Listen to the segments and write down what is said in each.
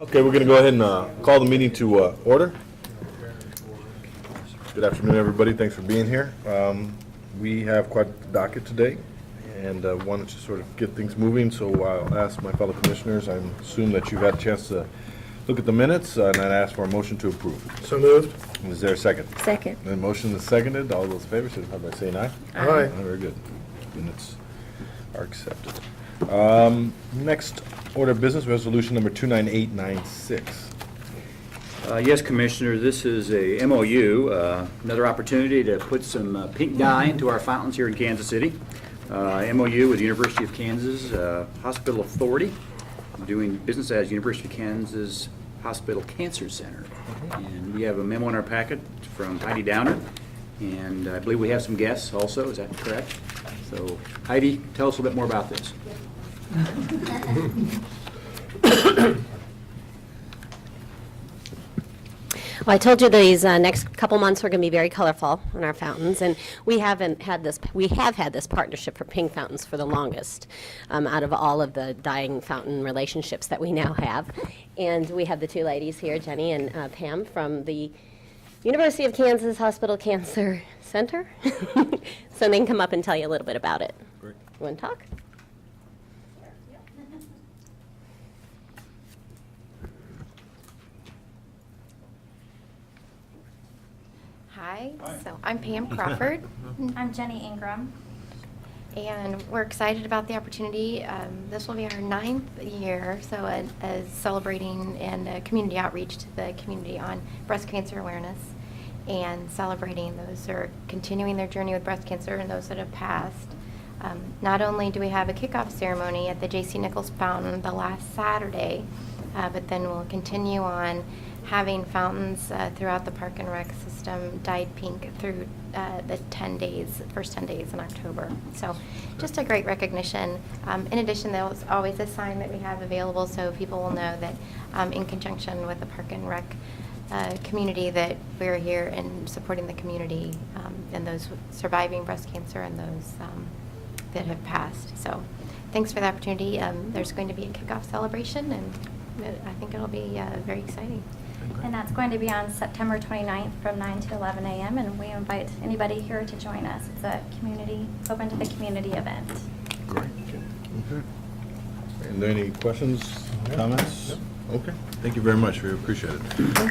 Okay, we're going to go ahead and call the meeting to order. Good afternoon, everybody. Thanks for being here. We have quite a docket today, and wanted to sort of get things moving, so I'll ask my fellow commissioners. I assume that you've had a chance to look at the minutes, and I'd ask for a motion to approve. So moved. Is there a second? Second. The motion is seconded. All those in favor, signify by saying aye. Aye. Very good. Minutes are accepted. Next order of business, resolution number 29896. Yes, Commissioner, this is a MOU, another opportunity to put some pink dye into our fountains here in Kansas City. MOU with the University of Kansas Hospital Authority, doing business as University of Kansas Hospital Cancer Center. And we have a memo in our packet from Heidi Downer, and I believe we have some guests also, is that correct? So Heidi, tell us a little bit more about this. Well, I told you these next couple months were going to be very colorful in our fountains, and we have had this partnership for pink fountains for the longest out of all of the dyeing fountain relationships that we now have. And we have the two ladies here, Jenny and Pam, from the University of Kansas Hospital Cancer Center. So they can come up and tell you a little bit about it. Great. You want to talk? Hi, so I'm Pam Crawford. I'm Jenny Ingram. And we're excited about the opportunity. This will be our 9th year, so as celebrating and community outreach to the community on breast cancer awareness and celebrating those who are continuing their journey with breast cancer and those that have passed. Not only do we have a kickoff ceremony at the J.C. Nichols Fountain the last Saturday, but then we'll continue on having fountains throughout the Park and Rec system dyed pink through the first 10 days in October. So just a great recognition. In addition, there's always a sign that we have available so people will know that in conjunction with the Park and Rec community that we're here and supporting the community and those surviving breast cancer and those that have passed. So thanks for the opportunity. There's going to be a kickoff celebration, and I think it'll be very exciting. And that's going to be on September 29th from 9 to 11 a.m. And we invite anybody here to join us. It's a open to the community event. Great. Okay. Are there any questions, comments? Okay. Thank you very much. We appreciate it.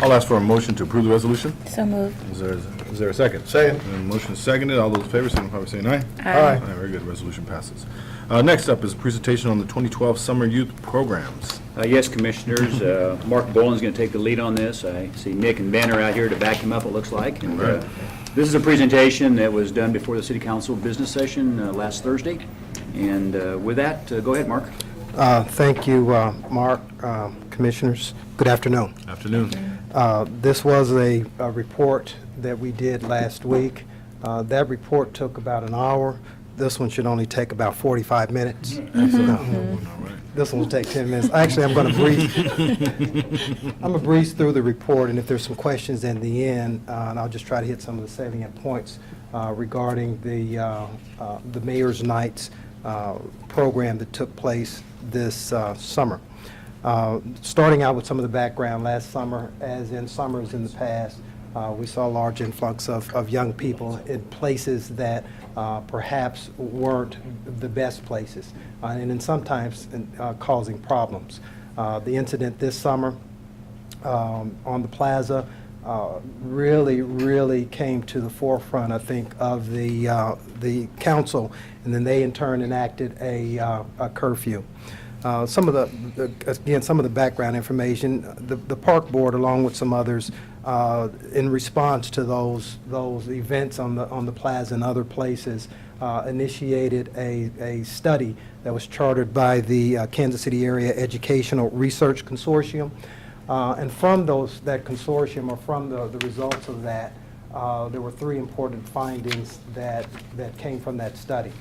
I'll ask for a motion to approve the resolution. So moved. Is there a second? Second. And motion is seconded. All those in favor, signify by saying aye. Aye. Very good. Resolution passes. Next up is a presentation on the 2012 Summer Youth Programs. Yes, Commissioners, Mark Boland's going to take the lead on this. I see Nick and Ben are out here to back him up, it looks like. And Right. this is a presentation that was done before the City Council business session last Thursday. And with that, go ahead, Mark. Thank you, Mark, Commissioners. Good afternoon. Afternoon. This was a report that we did last week. That report took about an hour. This one should only take about 45 minutes. All right. This one will take 10 minutes. Actually, I'm going to breeze through the report, and if there's some questions in the end, and I'll just try to hit some of the salient points regarding the Mayor's Nights program that took place this summer. Starting out with some of the background, last summer, as in summers in the past, we saw a large influx of young people in places that perhaps weren't the best places, and sometimes causing problems. The incident this summer on the plaza really came to the forefront, I think, of the council, and then they in turn enacted a curfew. Some of the background information, the park board, along with some others, in response to those events on the plaza and other places, initiated a study that was chartered by the Kansas City Area Educational Research Consortium. And from that consortium, or from the results of that, there were 3 important findings that came from that study.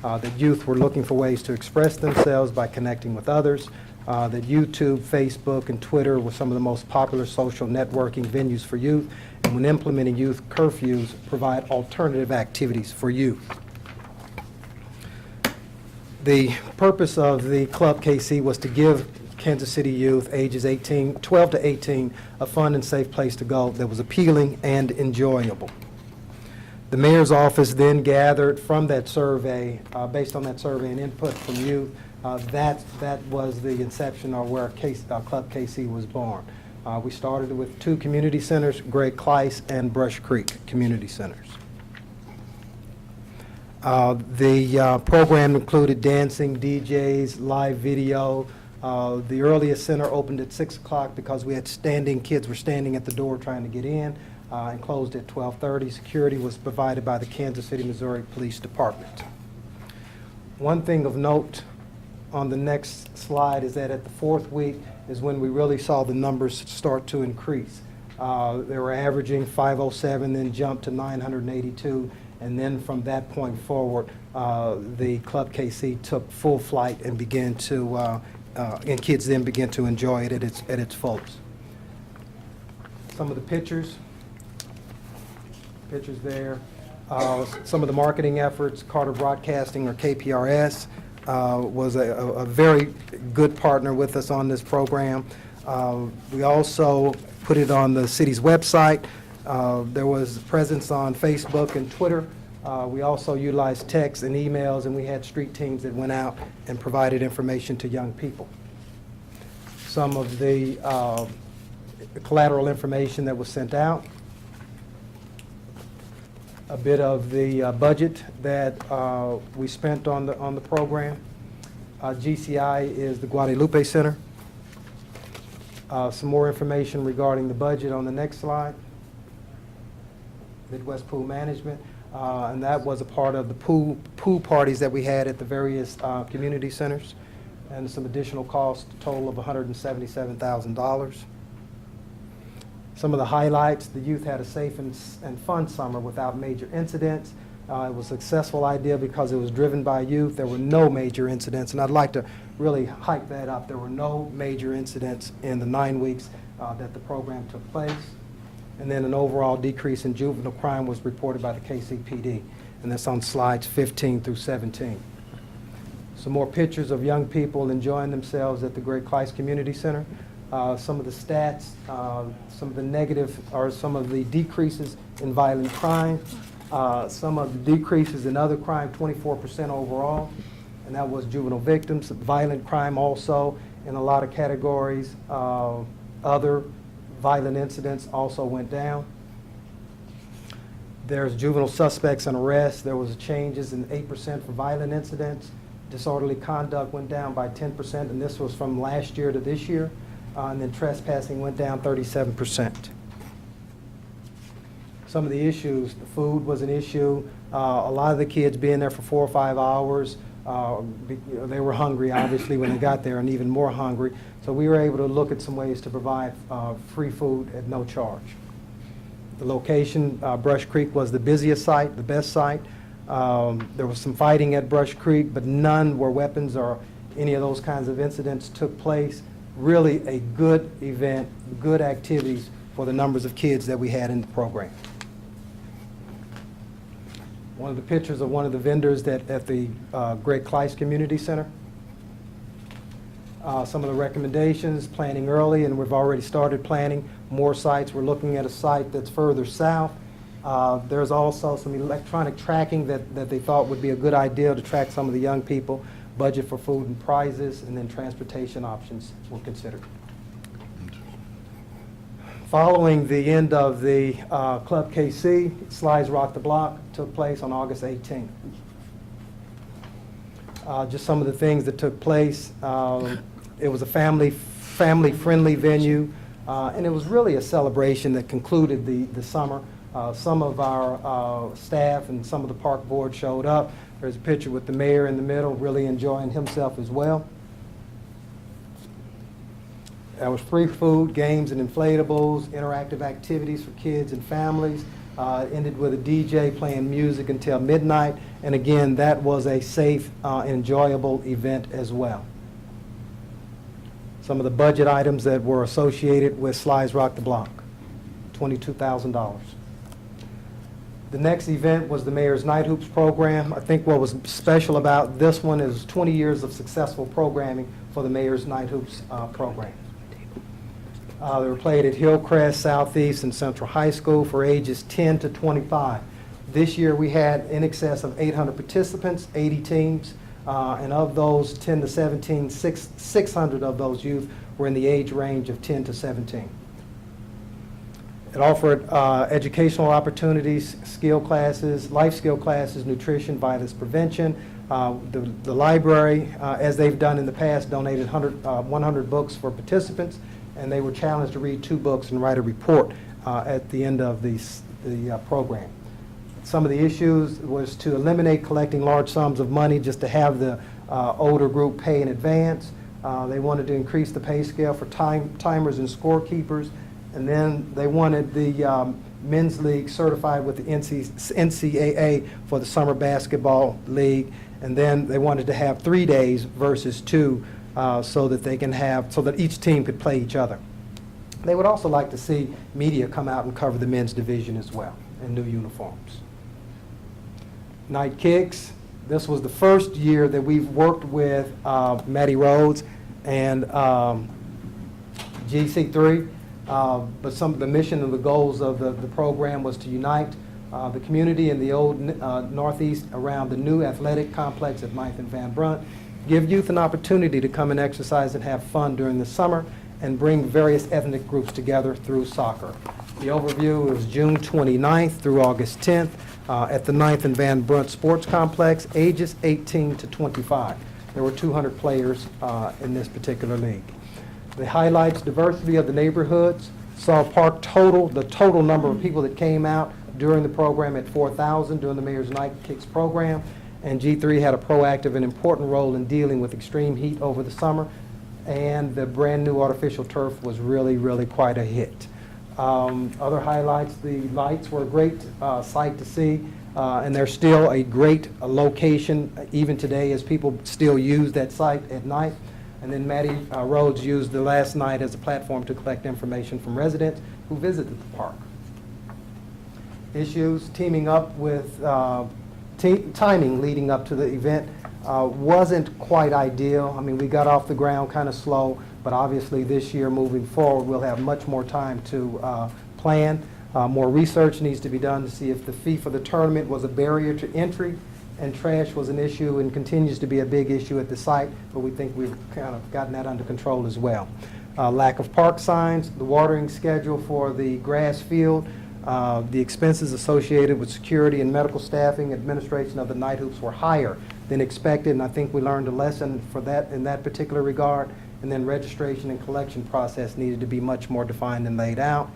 That youth were looking for ways to express themselves by connecting with others, that YouTube, Facebook, and Twitter were some of the most popular social networking venues for youth, and when implementing youth curfews, provide alternative activities for youth. The purpose of the Club KC was to give Kansas City youth ages 12 to 18 a fun and safe place to go that was appealing and enjoyable. The mayor's office then gathered from that survey, based on that survey and input from youth, that was the inception or where Club KC was born. We started with 2 community centers, Greg Kleiss and Brush Creek Community Centers. The program included dancing, DJs, live video. The earliest center opened at 6 o'clock because we had kids were standing at the door trying to get in, and closed at 12:30. Security was provided by the Kansas City, Missouri Police Department. One thing of note on the next slide is that at the 4th week is when we really saw the numbers start to increase. They were averaging 507, then jumped to 982, and then from that point forward, the Club KC took full flight and began to, and kids then began to enjoy it at its fullest. Some of the pictures there. Some of the marketing efforts, Carter Broadcasting, or KPRS, was a very good partner with us on this program. We also put it on the city's website. There was presence on Facebook and Twitter. We also utilized text and emails, and we had street teams that went out and provided information to young people. Some of the collateral information that was sent out. A bit of the budget that we spent on the program. GCI is the Guadalupe Center. Some more information regarding the budget on the next slide. Midwest Pool Management, and that was a part of the pool parties that we had at the various community centers, and some additional costs, a total of $177,000. Some of the highlights: the youth had a safe and fun summer without major incidents. It was a successful idea because it was driven by youth. There were no major incidents, and I'd like to really hype that up. There were no major incidents in the 9 weeks that the program took place. And then an overall decrease in juvenile crime was reported by the KCPD, and that's on slides 15 through 17. Some more pictures of young people enjoying themselves at the Greg Kleiss Community Center. Some of the stats, some of the negative, or some of the decreases in violent crime, some of the decreases in other crime, 24% overall, and that was juvenile victims. Violent crime also in a lot of categories. Other violent incidents also went down. There's juvenile suspects and arrests. There was changes in 8% for violent incidents. Disorderly conduct went down by 10%, and this was from last year to this year. And then trespassing went down 37%. Some of the issues: the food was an issue. A lot of the kids being there for 4 or 5 hours, they were hungry, obviously, when they got there, and even more hungry. So we were able to look at some ways to provide free food at no charge. The location, Brush Creek, was the busiest site, the best site. There was some fighting at Brush Creek, but none where weapons or any of those kinds of incidents took place. Really a good event, good activities for the numbers of kids that we had in the program. One of the pictures of one of the vendors at the Greg Kleiss Community Center. Some of the recommendations: planning early, and we've already started planning more sites. We're looking at a site that's further south. There's also some electronic tracking that they thought would be a good idea to track some of the young people. Budget for food and prizes, and then transportation options were considered. Following the end of the Club KC, Slides Rock the Block took place on August 18th. Just some of the things that took place. It was a family-friendly venue, and it was really a celebration that concluded the summer. Some of our staff and some of the park board showed up. There's a picture with the mayor in the middle, really enjoying himself as well. There was free food, games and inflatables, interactive activities for kids and families. Ended with a DJ playing music until midnight. And again, that was a safe, enjoyable event as well. Some of the budget items that were associated with Slides Rock the Block: $22,000. The next event was the Mayor's Night Hoops program. I think what was special about this one is 20 years of successful programming for the Mayor's Night Hoops program. They were played at Hillcrest, Southeast, and Central High School for ages 10 to 25. This year we had in excess of 800 participants, 80 teams, and of those 10 to 17, 600 of those youth were in the age range of 10 to 17. It offered educational opportunities, skill classes, life skill classes, nutrition, violence prevention. The library, as they've done in the past, donated 100 books for participants, and they were challenged to read 2 books and write a report at the end of the program. Some of the issues was to eliminate collecting large sums of money just to have the older group pay in advance. They wanted to increase the pay scale for timers and scorekeepers. And then they wanted the men's league certified with the NCAA for the summer basketball league. And then they wanted to have 3 days versus 2 so that each team could play each other. They would also like to see media come out and cover the men's division as well in new uniforms. Night Kicks. This was the first year that we've worked with Maddie Rhodes and GC3. But some of the mission and the goals of the program was to unite the community in the old Northeast around the new athletic complex at 9th and Van Brunt, give youth an opportunity to come and exercise and have fun during the summer, and bring various ethnic groups together through soccer. The overview was June 29th through August 10th at the 9th and Van Brunt Sports Complex, ages 18 to 25. There were 200 players in this particular league. The highlights diversity of the neighborhoods, saw the total number of people that came out during the program at 4,000 during the Mayor's Night Kicks program, and G3 had a proactive and important role in dealing with extreme heat over the summer, and the brand new artificial turf was really, really quite a hit. Other highlights, the lights were a great sight to see, and they're still a great location even today as people still use that site at night. And then Maddie Rhodes used the last night as a platform to collect information from residents who visited the park. Issues, teaming up with timing leading up to the event wasn't quite ideal. I mean, we got off the ground kind of slow, but obviously this year moving forward, we'll have much more time to plan. More research needs to be done to see if the fee for the tournament was a barrier to entry, and trash was an issue and continues to be a big issue at the site, but we think we've kind of gotten that under control as well. Lack of park signs, the watering schedule for the grass field, the expenses associated with security and medical staffing, administration of the night hoops were higher than expected, and I think we learned a lesson for that in that particular regard. And then registration and collection process needed to be much more defined and laid out.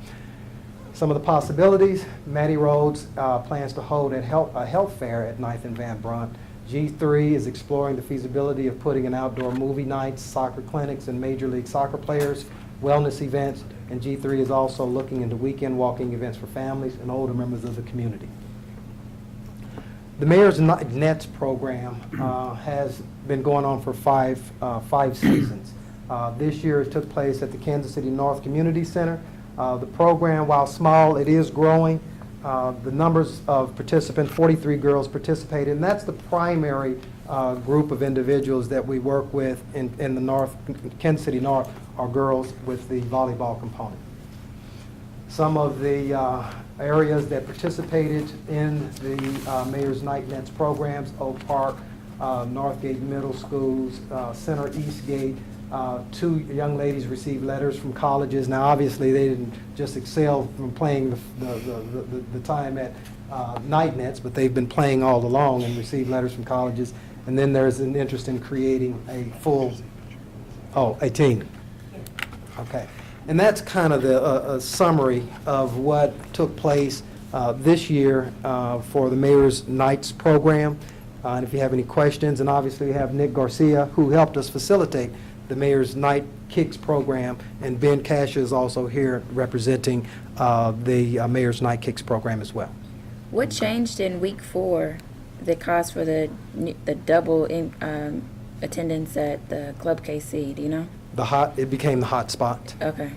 Some of the possibilities, Maddie Rhodes plans to hold a health fair at 9th and Van Brunt. G3 is exploring the feasibility of putting an outdoor movie nights, soccer clinics, and Major League Soccer players, wellness events, and G3 is also looking into weekend walking events for families and older members of the community. The Mayor's Nets program has been going on for five seasons. This year it took place at the Kansas City North Community Center. The program, while small, it is growing. The numbers of participants, 43 girls participated, and that's the primary group of individuals that we work with in the North, Kansas City North, are girls with the volleyball component. Some of the areas that participated in the Mayor's Night Nets programs, Oak Park, Northgate Middle Schools, Center Eastgate. 2 young ladies received letters from colleges. Now, obviously, they didn't just excel from playing the time at Night Nets, but they've been playing all along and received letters from colleges. And then there's an interest in creating a team. Okay. And that's kind of the summary of what took place this year for the Mayor's Nights program. And if you have any questions, and obviously we have Nick Garcia, who helped us facilitate the Mayor's Night Kicks program, and Ben Cash is also here representing the Mayor's Night Kicks program as well. What changed in week 4 that caused for the double attendance at the Club KC? Do you know? It became the hot spot. Okay.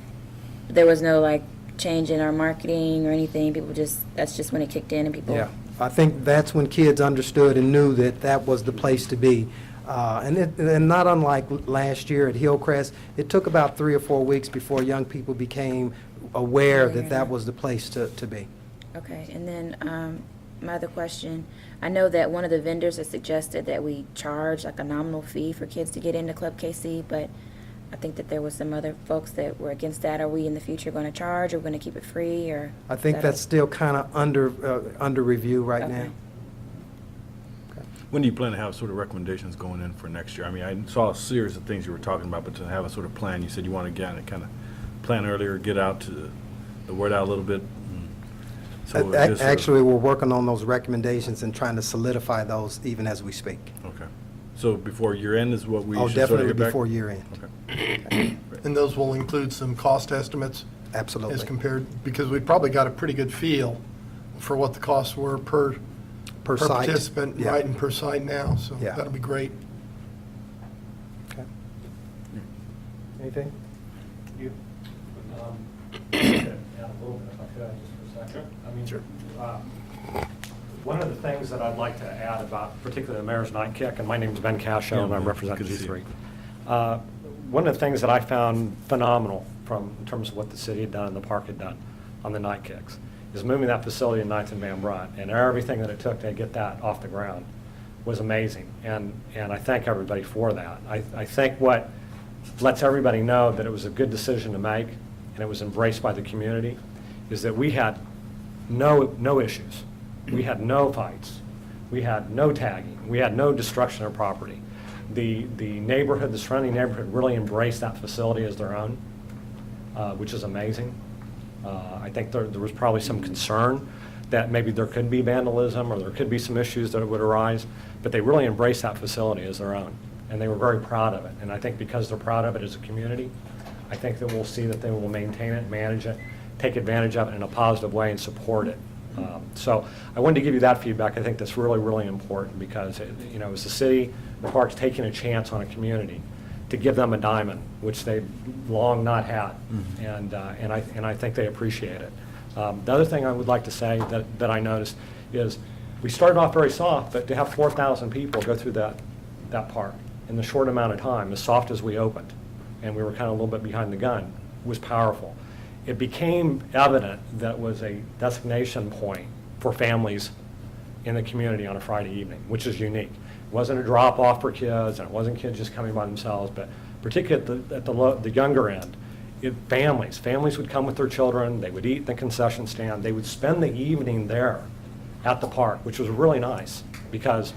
There was no change in our marketing or anything? That's just when it kicked in and people? Yeah, I think that's when kids understood and knew that that was the place to be. And not unlike last year at Hillcrest, it took about 3 or 4 weeks before young people became aware that that was the place to be. Okay, and then my other question, I know that one of the vendors has suggested that we charge like a nominal fee for kids to get into Club KC, but I think that there was some other folks that were against that. Are we in the future going to charge, or we're going to keep it free, or? I think that's still kind of under review right Okay. now. When do you plan to have sort of recommendations going in for next year? I mean, I saw a series of things you were talking about, but to have a sort of plan, you said you want to get kind of plan earlier, get out to the word out a little bit. So just sort of- Actually, we're working on those recommendations and trying to solidify those even as we speak. Okay. So before year end is what we Oh, should sort of definitely get back? before year end. Okay. And those will include some cost estimates as Absolutely. compared, because we probably got a pretty good feel for what the costs were per Per site. participant, Yeah. right, and per site now, so Yeah. that'll be great. Okay. Anything? You? Add a little bit, if I could, just for a second. I mean, Sure. one of the things that I'd like to add about particularly the Mayor's Night Kick, and my name's Ben Casho, and I represent Good to see G3. you. One of the things that I found phenomenal in terms of what the city had done and the park had done on the night kicks is moving that facility in 9th and Van Brunt, and everything that it took to get that off the ground was amazing, and I thank everybody for that. I think what lets everybody know that it was a good decision to make, and it was embraced by the community, is that we had no issues. We had no fights. We had no tagging. We had no destruction of property. The neighborhood, the surrounding neighborhood really embraced that facility as their own, which is amazing. I think there was probably some concern that maybe there could be vandalism or there could be some issues that would arise, but they really embraced that facility as their own, and they were very proud of it. And I think because they're proud of it as a community, I think that we'll see that they will maintain it, manage it, take advantage of it in a positive way and support it. So I wanted to give you that feedback. I think that's really, really important because, you know, as the city, the park's taking a chance on a community to give them a diamond, which they've long not had, and I think they appreciate it. The other thing I would like to say that I noticed is we started off very soft, but to have 4,000 people go through that park in the short amount of time, as soft as we opened, and we were kind of a little bit behind the gun, was powerful. It became evident that it was a destination point for families in the community on a Friday evening, which is unique. It wasn't a drop-off for kids, and it wasn't kids just coming by themselves, but particularly at the younger end, families would come with their children, they would eat in the concession stand, they would spend the evening there at the park, which was really nice, because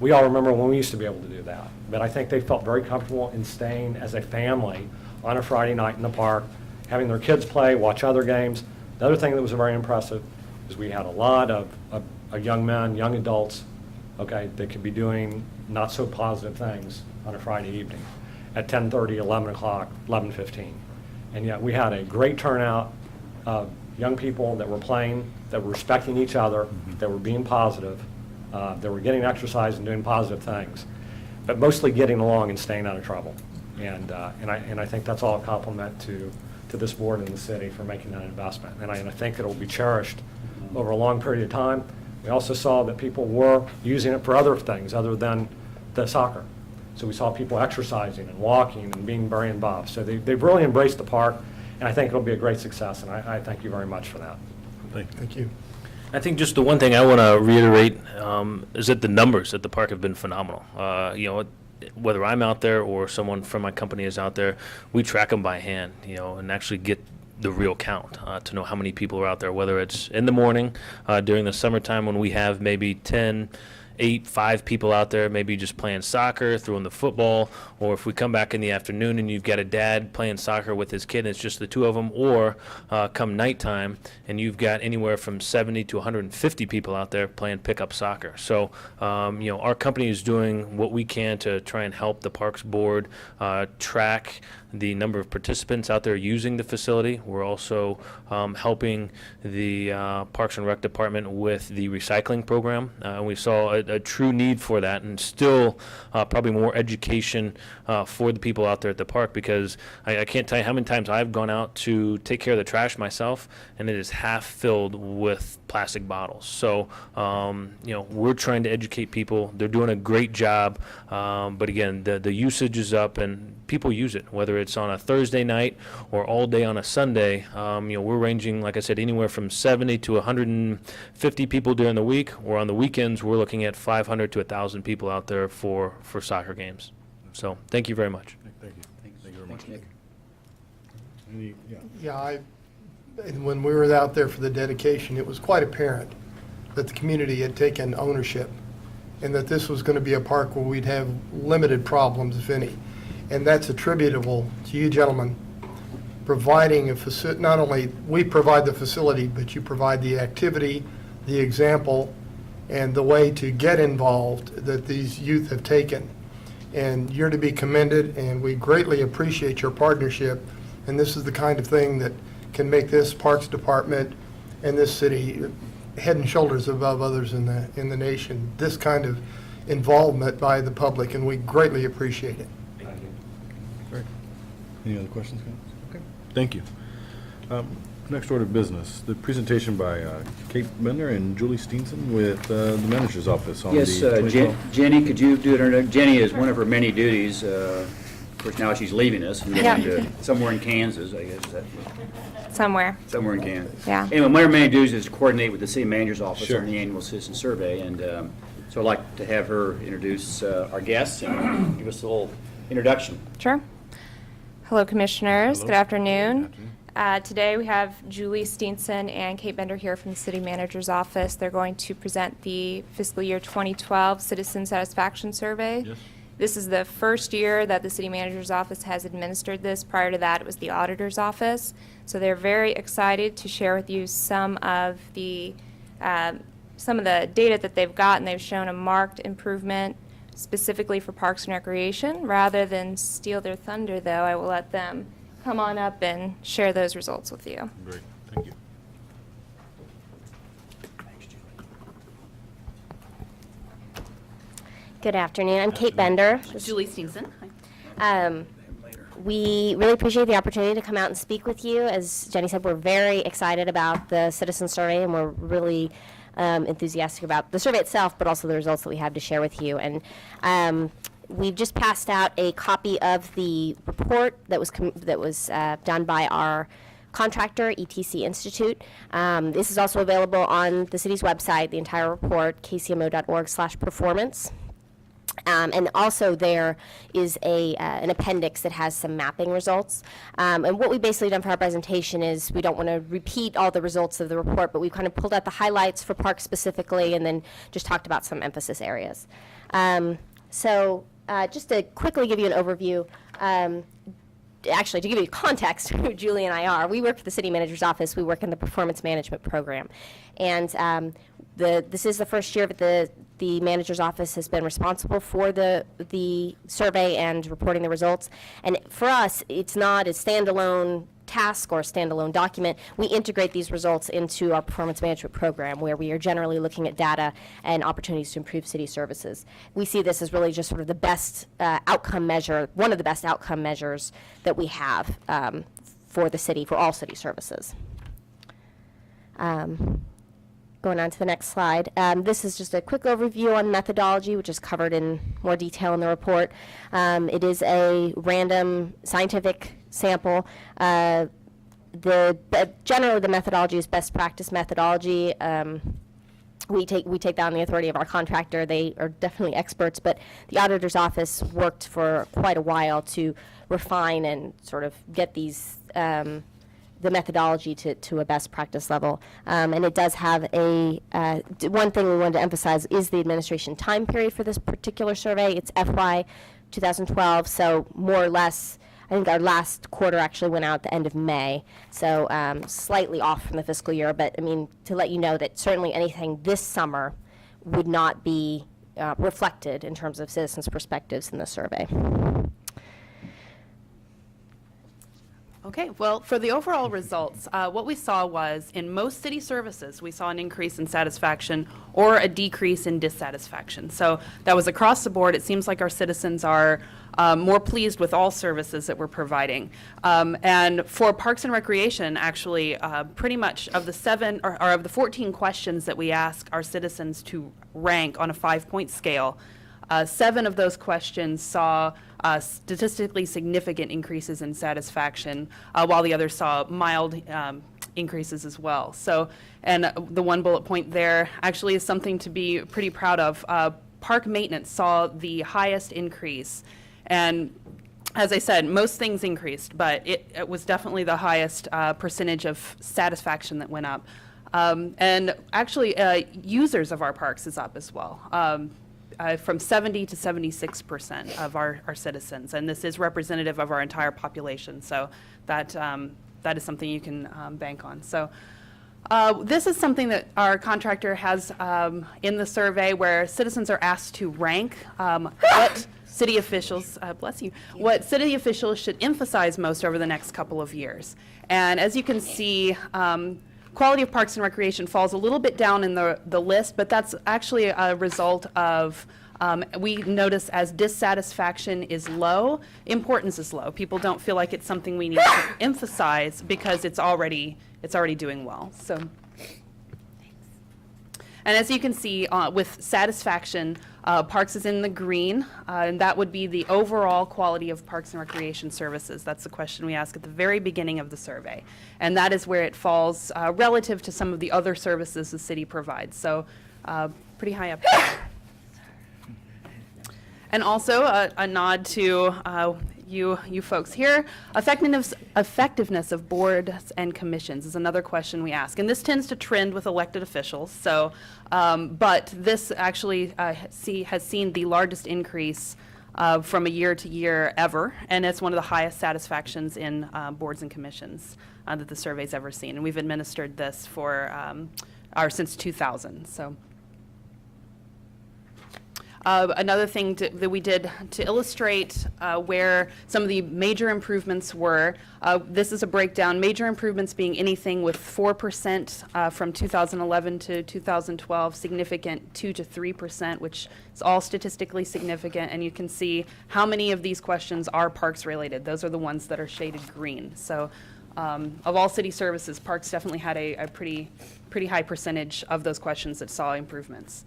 we all remember when we used to be able to do that. But I think they felt very comfortable in staying as a family on a Friday night in the park, having their kids play, watch other games. The other thing that was very impressive is we had a lot of young men, young adults, okay, that could be doing not so positive things on a Friday evening at 10:30, 11 o'clock, 11:15. And yet we had a great turnout of young people that were playing, that were respecting each other, that were being positive, that were getting exercise and doing positive things, but mostly getting along and staying out of trouble. And I think that's all a compliment to this board and the city for making that investment. And I think it will be cherished over a long period of time. We also saw that people were using it for other things other than the soccer. So we saw people exercising and walking and being very involved. So they've really embraced the park, and I think it'll be a great success, and I thank you very much for that. Thank you. I think just the one thing I want to reiterate is that the numbers at the park have been phenomenal. You know, whether I'm out there or someone from my company is out there, we track them by hand, you know, and actually get the real count to know how many people are out there, whether it's in the morning, during the summertime when we have maybe 10, 8, 5 people out there, maybe just playing soccer, throwing the football, or if we come back in the afternoon and you've got a dad playing soccer with his kid and it's just the two of them, or come nighttime and you've got anywhere from 70 to 150 people out there playing pickup soccer. So, you know, our company is doing what we can to try and help the Parks Board track the number of participants out there using the facility. We're also helping the Parks and Rec Department with the recycling program. We saw a true need for that, and still probably more education for the people out there at the park, because I can't tell you how many times I've gone out to take care of the trash myself, and it is half filled with plastic bottles. So, we're trying to educate people. They're doing a great job, but again, the usage is up, and people use it, whether it's on a Thursday night or all day on a Sunday. We're ranging, like I said, anywhere from 70 to 150 people during the week, or on the weekends, we're looking at 500 to 1,000 people out there for soccer games. So, thank you very much. Thank you. Thank you very much. Thanks, Nick. Yeah, and when we were out there for the dedication, it was quite apparent that the community had taken ownership and that this was going to be a park where we'd have limited problems, if any. And that's attributable to you gentlemen providing a facility. Not only we provide the facility, but you provide the activity, the example, and the way to get involved that these youth have taken. And you're to be commended, and we greatly appreciate your partnership. And this is the kind of thing that can make this Parks Department and this city head and shoulders above others in the nation. This kind of involvement by the public, and we greatly appreciate it. Great. Any other questions, guys? Okay. Thank you. Next order of business, the presentation by Kate Bender and Julie Steenson with the manager's office on Yes, the 2012. Jenny, could you do it? Jenny is one of her many duties. Of course, now she's leaving us and going to somewhere in Kansas, I guess. Is that Somewhere. somewhere in Kansas? Yeah. Anyway, one of her main duties is to coordinate with the city manager's office Sure. on the annual citizen survey. And so I'd like to have her introduce our guests and give us a little introduction. Sure. Hello, Commissioners. Hello. Good afternoon. Afternoon. Today we have Julie Steenson and Kate Bender here from the City Manager's Office. They're going to present the fiscal year 2012 Citizen Satisfaction Survey. Yes. This is the first year that the City Manager's Office has administered this. Prior to that, it was the Auditor's Office. So they're very excited to share with you some of the data that they've gotten. They've shown a marked improvement specifically for Parks and Recreation. Rather than steal their thunder, though, I will let them come on up and share those results with you. Great. Thank you. Good afternoon. I'm Kate Bender. Julie Steenson. We really appreciate the opportunity to come out and speak with you. As Jenny said, we're very excited about the citizen survey, and we're really enthusiastic about the survey itself, but also the results that we have to share with you. And we've just passed out a copy of the report that was done by our contractor, ETC Institute. This is also available on the city's website, the entire report, kcmo.org/performance. And also there is an appendix that has some mapping results. And what we basically done for our presentation is we don't want to repeat all the results of the report, but we kind of pulled out the highlights for parks specifically and then just talked about some emphasis areas. So just to quickly give you an overview, actually, to give you context, who Julie and I are, we work for the City Manager's Office. We work in the Performance Management Program. And this is the first year that the Manager's Office has been responsible for the survey and reporting the results. And for us, it's not a standalone task or a standalone document. We integrate these results into our performance management program, where we are generally looking at data and opportunities to improve city services. We see this as really just sort of the best outcome measure, one of the best outcome measures that we have for the city, for all city services. Going on to the next slide. This is just a quick overview on methodology, which is covered in more detail in the report. It is a random scientific sample. Generally, the methodology is best practice methodology. We take that on the authority of our contractor. They are definitely experts, but the auditor's office worked for quite a while to refine and sort of get these the methodology to a best practice level. And it does have one thing we wanted to emphasize is the administration time period for this particular survey. It's FY 2012, so more or less, I think our last quarter actually went out at the end of May, so slightly off from the fiscal year, but I mean, to let you know that certainly anything this summer would not be reflected in terms of citizens' perspectives in the survey. Okay, well, for the overall results, what we saw was in most city services, we saw an increase in satisfaction or a decrease in dissatisfaction. So that was across the board. It seems like our citizens are more pleased with all services that we're providing. And for Parks and Recreation, actually, pretty much of the of the 14 questions that we ask our citizens to rank on a 5-point scale, 7 of those questions saw statistically significant increases in satisfaction, while the others saw mild increases as well. So, and the one bullet point there actually is something to be pretty proud of. Park maintenance saw the highest increase. And as I said, most things increased, but it was definitely the highest percentage of satisfaction that went up. And actually, users of our parks is up as well. From 70 to 76% of our citizens, and this is representative of our entire population, so that that is something you can bank on. So this is something that our contractor has in the survey where citizens are asked to rank what city officials, bless you, what city officials should emphasize most over the next couple of years. And as you can see, quality of Parks and Recreation falls a little bit down in the list, but that's actually a result of, we notice as dissatisfaction is low, importance is low. People don't feel like it's something we need to emphasize because it's already doing well. So, and as you can see, with satisfaction, Parks is in the green, and that would be the overall quality of Parks and Recreation services. That's the question we ask at the very beginning of the survey. And that is where it falls relative to some of the other services the city provides. So pretty high up there. And also a nod to you folks here. Effectiveness of boards and commissions is another question we ask. And this tends to trend with elected officials. So, but this actually has seen the largest increase from a year to year ever. And it's one of the highest satisfactions in boards and commissions that the survey's ever seen. And we've administered this for since 2000. So. Another thing that we did to illustrate where some of the major improvements were, this is a breakdown, major improvements being anything with 4% from 2011 to 2012, significant 2 to 3%, which is all statistically significant, and you can see how many of these questions are parks related. Those are the ones that are shaded green. So of all city services, parks definitely had a pretty high percentage of those questions that saw improvements.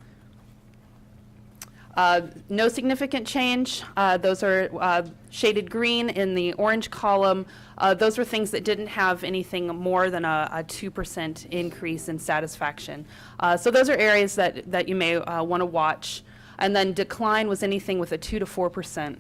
No significant change. Those are shaded green in the orange column. Those were things that didn't have anything more than a 2% increase in satisfaction. So those are areas that you may want to watch. And then decline was anything with a 2 to 4%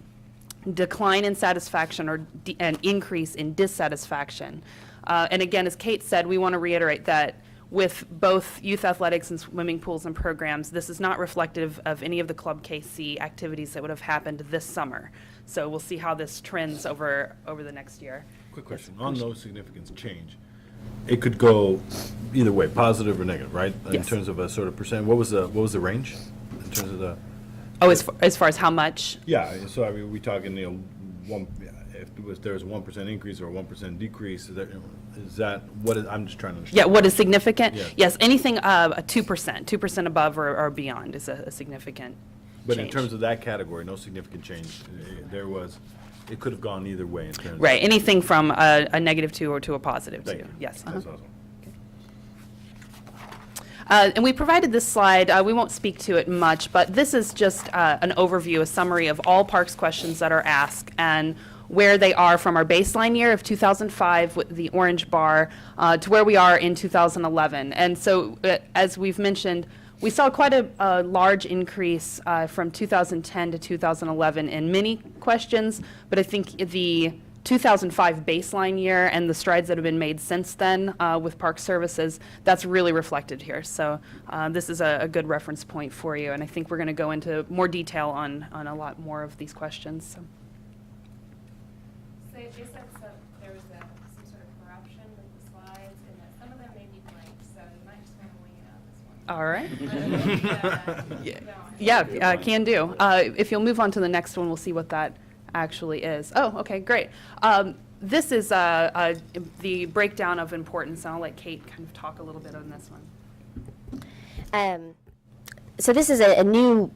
decline in satisfaction or an increase in dissatisfaction. And again, as Kate said, we want to reiterate that with both youth athletics and swimming pools and programs, this is not reflective of any of the Club KC activities that would have happened this summer. So we'll see how this trends over the next year. Quick question, on no significant change, it could go either way, positive or negative, right? In Yes. terms of a sort of percent, what was the range in terms of the? Oh, as far as how much? Yeah, so I mean, we talking, if there was a 1% increase or a 1% decrease, is that what is, I'm just trying to understand. Yeah, what is significant? Yeah. Yes, anything a 2% above or beyond is a significant But in change. terms of that category, no significant change, it could have gone either way in terms of. Right, anything from a -2 or to a +2, Thank you. yes. That's awesome. And we provided this slide, we won't speak to it much, but this is just an overview, a summary of all parks questions that are asked and where they are from our baseline year of 2005 with the orange bar to where we are in 2011. And so, as we've mentioned, we saw quite a large increase from 2010 to 2011 in many questions, but I think the 2005 baseline year and the strides that have been made since then with Park Services, that's really reflected here. So this is a good reference point for you, and I think we're going to go into more detail on a lot more of these questions. So. So they said there was some sort of corruption with the slides, and that some of them may be blank, so you might just want to wing it on this one. All right. Yeah, can do. If you'll move on to the next one, we'll see what that actually is. Oh, okay, great. This is the breakdown of importance, and I'll let Kate kind of talk a little bit on this one. So this is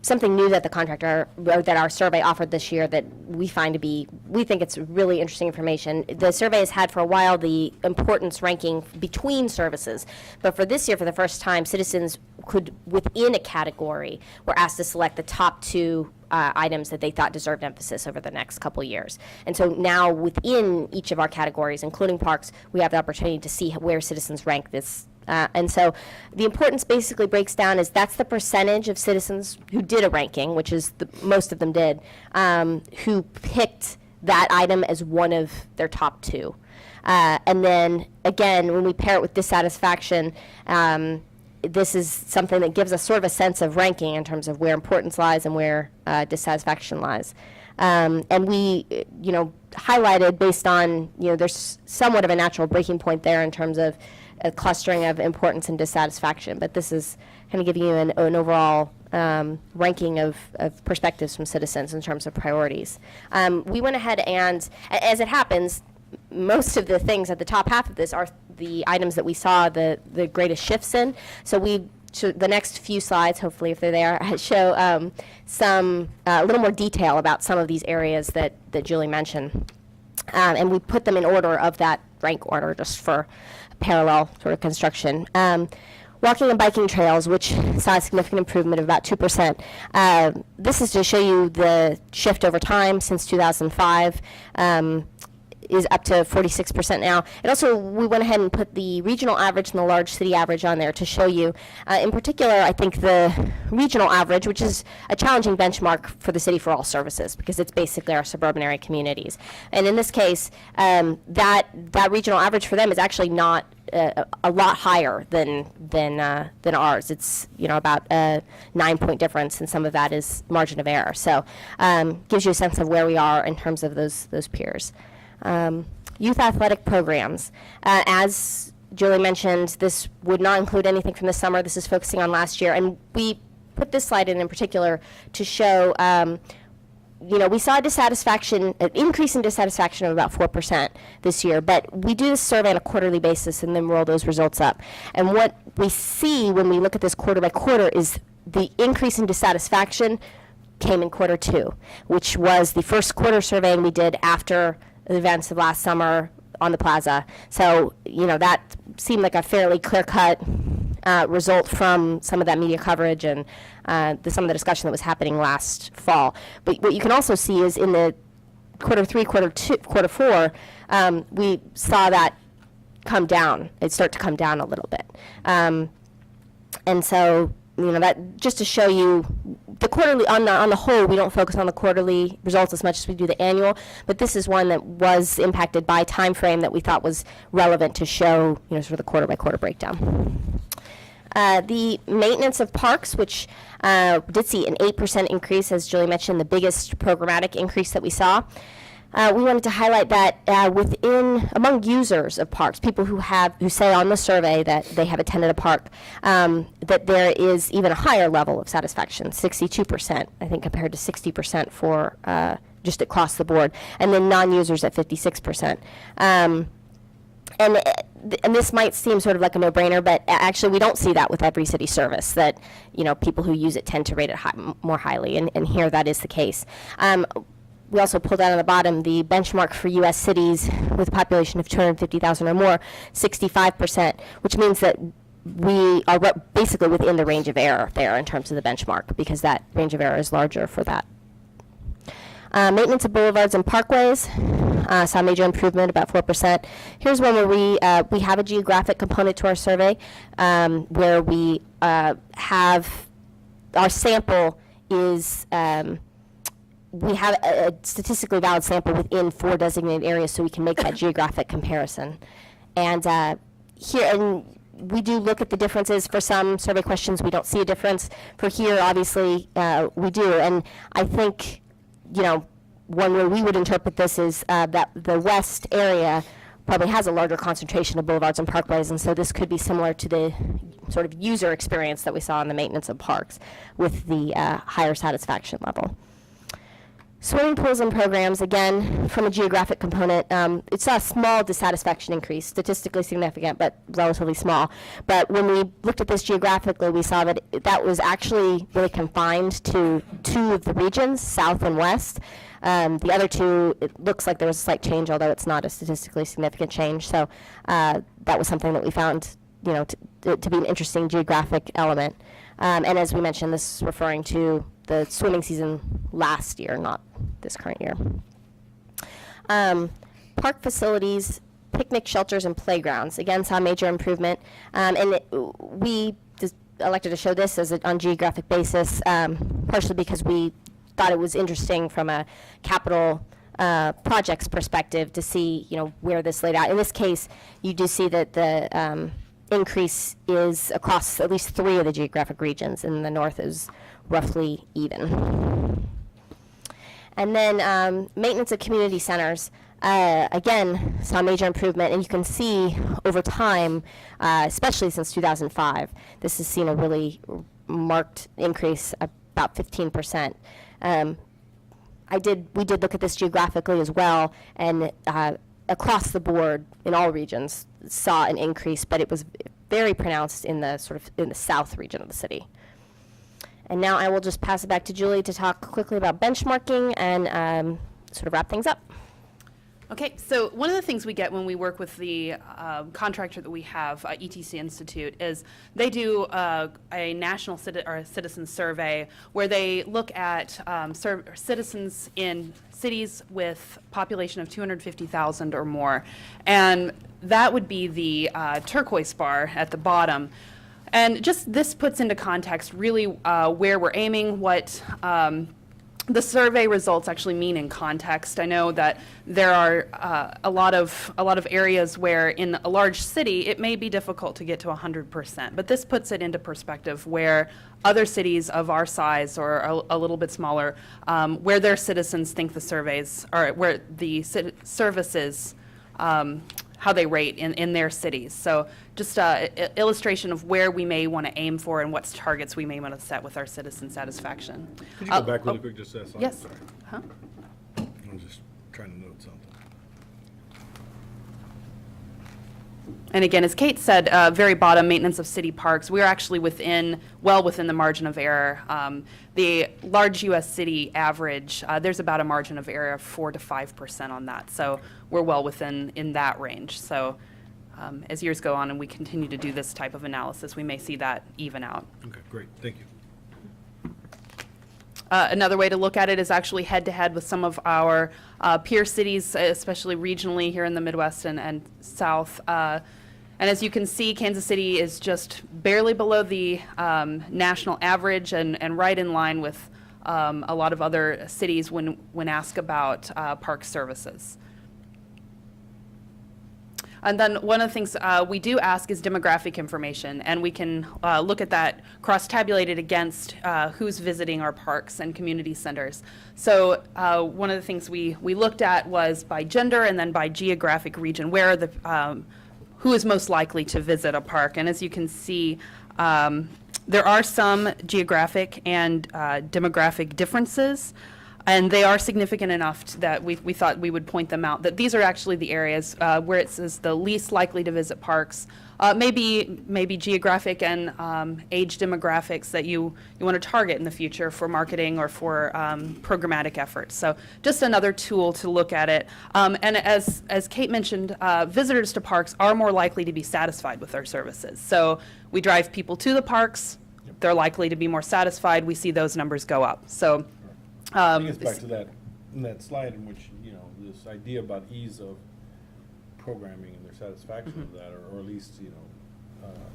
something new that the contractor, or that our survey offered this year that we find to be, we think it's really interesting information. The survey has had for a while the importance ranking between services, but for this year, for the first time, citizens could, within a category, were asked to select the top 2 items that they thought deserved emphasis over the next couple years. And so now within each of our categories, including parks, we have the opportunity to see where citizens rank this. And so the importance basically breaks down as that's the percentage of citizens who did a ranking, which is most of them did, who picked that item as one of their top 2. And then again, when we pair it with dissatisfaction, this is something that gives us sort of a sense of ranking in terms of where importance lies and where dissatisfaction lies. And we, highlighted based on, there's somewhat of a natural breaking point there in terms of a clustering of importance and dissatisfaction, but this is kind of giving you an overall ranking of perspectives from citizens in terms of priorities. We went ahead and, as it happens, most of the things at the top half of this are the items that we saw the greatest shifts in. So the next few slides, hopefully if they're there, show a little more detail about some of these areas that Julie mentioned. And we put them in order of that rank order just for parallel sort of construction. Walking and biking trails, which saw a significant improvement of about 2%. This is to show you the shift over time since 2005. Is up to 46% now. And also, we went ahead and put the regional average and the large city average on there to show you. In particular, I think the regional average, which is a challenging benchmark for the city for all services, because it's basically our suburban area communities. And in this case, that regional average for them is actually not a lot higher than ours. It's about a 9-point difference, and some of that is margin of error. So gives you a sense of where we are in terms of those peers. Youth athletic programs. As Julie mentioned, this would not include anything from this summer. This is focusing on last year. And we put this slide in particular to show, we saw an increase in dissatisfaction of about 4% this year. But we do this survey on a quarterly basis and then roll those results up. And what we see when we look at this quarter by quarter is the increase in dissatisfaction came in quarter 2, which was the first quarter surveying we did after the events of last summer on the plaza. So, that seemed like a fairly clear-cut result from some of that media coverage and some of the discussion that was happening last fall. But what you can also see is in the quarter 3, quarter 4, we saw that come down. It start to come down a little bit. And so, that just to show you the quarterly, on the whole, we don't focus on the quarterly results as much as we do the annual, but this is one that was impacted by time frame that we thought was relevant to show, sort of the quarter by quarter breakdown. The maintenance of parks, which did see an 8% increase, as Julie mentioned, the biggest programmatic increase that we saw. We wanted to highlight that among users of parks, people who say on the survey that they have attended a park, that there is even a higher level of satisfaction, 62%, I think, compared to 60% for just across the board, and then non-users at 56%. And this might seem sort of like a no-brainer, but actually we don't see that with every city service, that people who use it tend to rate it more highly, and here that is the case. We also pulled out on the bottom the benchmark for U.S. cities with a population of 250,000 or more, 65%, which means that we are basically within the range of error there in terms of the benchmark, because that range of error is larger for that. Maintenance of boulevards and parkways saw a major improvement, about 4%. Here's one where we have a geographic component to our survey, where we have our sample is. We have a statistically valid sample within 4 designated areas, so we can make that geographic comparison. And we do look at the differences. For some survey questions, we don't see a difference. For here, obviously, we do. And I think, one way we would interpret this is that the west area probably has a larger concentration of boulevards and parkways, and so this could be similar to the sort of user experience that we saw in the maintenance of parks with the higher satisfaction level. Swimming pools and programs, again, from a geographic component, it saw a small dissatisfaction increase, statistically significant, but relatively small. But when we looked at this geographically, we saw that that was actually really confined to 2 of the regions, South and West. The other 2, it looks like there was a slight change, although it's not a statistically significant change. So that was something that we found, to be an interesting geographic element. And as we mentioned, this is referring to the swimming season last year, not this current year. Park facilities, picnic shelters, and playgrounds, again, saw major improvement. We elected to show this as on geographic basis, partially because we thought it was interesting from a capital projects perspective to see, where this laid out. In this case, you do see that the increase is across at least 3 of the geographic regions, and the north is roughly even. And then maintenance of community centers, again, saw major improvement, and you can see over time, especially since 2005, this has seen a really marked increase, about 15%. We did look at this geographically as well, and across the board in all regions saw an increase, but it was very pronounced in the south region of the city. And now I will just pass it back to Julie to talk quickly about benchmarking and sort of wrap things up. Okay, so one of the things we get when we work with the contractor that we have, ETC Institute, is they do a national citizen survey where they look at citizens in cities with population of 250,000 or more. And that would be the turquoise bar at the bottom. And just this puts into context really where we're aiming, what the survey results actually mean in context. I know that there are a lot of areas where in a large city it may be difficult to get to 100%, but this puts it into perspective where other cities of our size or a little bit smaller, where their citizens think the surveys, or where the services, how they rate in their cities. So just illustration of where we may want to aim for and what targets we may want to set with our citizen satisfaction. Could you go back really quick just to that slide? Yes. Sorry. Huh? I'm just trying to note something. And again, as Kate said, very bottom, maintenance of city parks, we're actually well within the margin of error. The large U.S. city average, there's about a margin of error of 4 to 5% on that. So we're well within in that range. So as years go on and we continue to do this type of analysis, we may see that even out. Okay, great. Thank you. Another way to look at it is actually head-to-head with some of our peer cities, especially regionally here in the Midwest and South. And as you can see, Kansas City is just barely below the national average and right in line with a lot of other cities when asked about park services. And then one of the things we do ask is demographic information, and we can look at that cross-tabulated against who's visiting our parks and community centers. So one of the things we looked at was by gender and then by geographic region, where who is most likely to visit a park. And as you can see, there are some geographic and demographic differences. And they are significant enough that we thought we would point them out, that these are actually the areas where it says the least likely to visit parks, maybe geographic and age demographics that you want to target in the future for marketing or for programmatic efforts. So just another tool to look at it. And as Kate mentioned, visitors to parks are more likely to be satisfied with our services. So we drive people to the parks, they're likely to be more satisfied, we see those numbers go up. So. I think it's back to that slide in which, this idea about ease of programming and their satisfaction of that, or at least,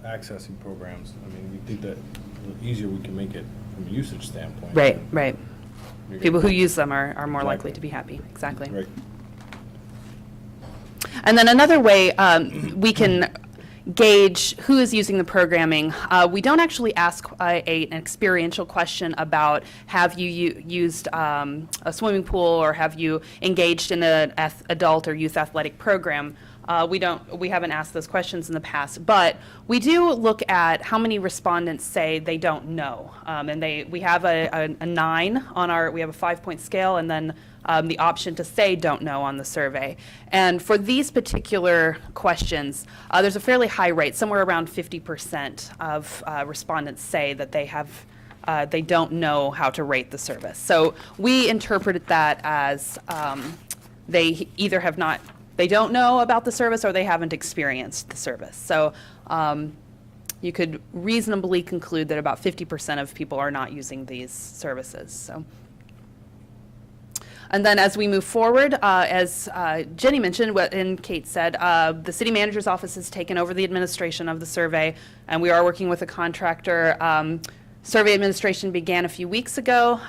accessing programs. I mean, we think that the easier we can make it from a usage standpoint. Right. People who use them are more likely to be happy. Exactly. Right. And then another way we can gauge who is using the programming. We don't actually ask an experiential question about have you used a swimming pool or have you engaged in an adult or youth athletic program. We haven't asked those questions in the past, but we do look at how many respondents say they don't know. And we have a 9 on we have a 5-point scale, and then the option to say don't know on the survey. And for these particular questions, there's a fairly high rate, somewhere around 50% of respondents say that they don't know how to rate the service. So we interpreted that as they either they don't know about the service or they haven't experienced the service. So you could reasonably conclude that about 50% of people are not using these services. So. And then as we move forward, as Jenny mentioned and Kate said, the city manager's office has taken over the administration of the survey, and we are working with a contractor. Survey administration began a few weeks ago.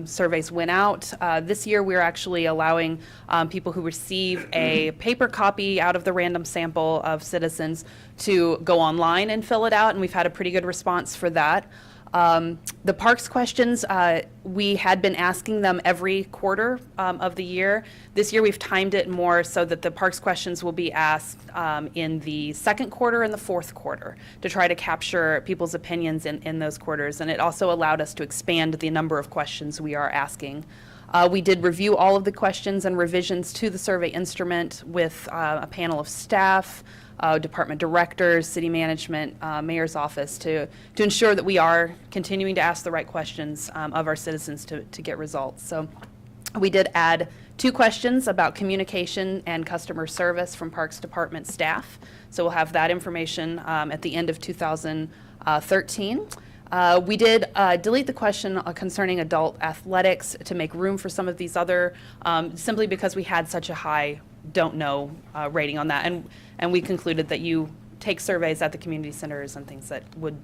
Surveys went out. This year we're actually allowing people who receive a paper copy out of the random sample of citizens to go online and fill it out, and we've had a pretty good response for that. The parks questions, we had been asking them every quarter of the year. This year we've timed it more so that the parks questions will be asked in the second quarter and the fourth quarter to try to capture people's opinions in those quarters. And it also allowed us to expand the number of questions we are asking. We did review all of the questions and revisions to the survey instrument with a panel of staff, department directors, city management, mayor's office to ensure that we are continuing to ask the right questions of our citizens to get results. So we did add 2 questions about communication and customer service from Parks Department staff. So we'll have that information at the end of 2013. We did delete the question concerning adult athletics to make room for some of these other, simply because we had such a high don't know rating on that. And we concluded that you take surveys at the community centers and things that would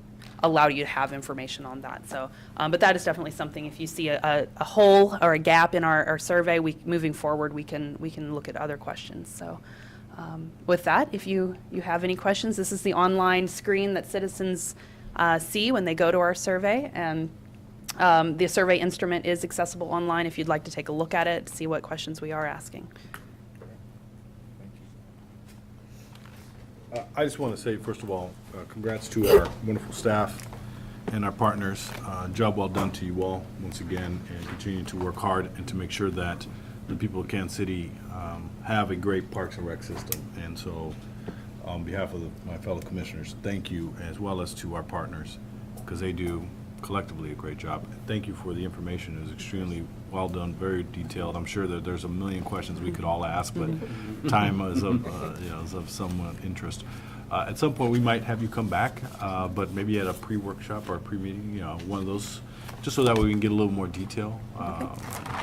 allow you to have information on that. So, but that is definitely something, if you see a hole or a gap in our survey, moving forward, we can look at other questions. So with that, if you have any questions, this is the online screen that citizens see when they go to our survey. And the survey instrument is accessible online if you'd like to take a look at it, see what questions we are asking. I just want to say, first of all, congrats to our wonderful staff and our partners. Job well done to you all, once again, and continue to work hard and to make sure that the people of Kansas City have a great Parks and Rec system. And so, on behalf of my fellow commissioners, thank you, as well as to our partners, because they do collectively a great job. Thank you for the information. It was extremely well done, very detailed. I'm sure that there's a million questions we could all ask, but time is of some interest. At some point, we might have you come back, but maybe at a pre-workshop or a pre-meeting, one of those, just so that we can get a little more detail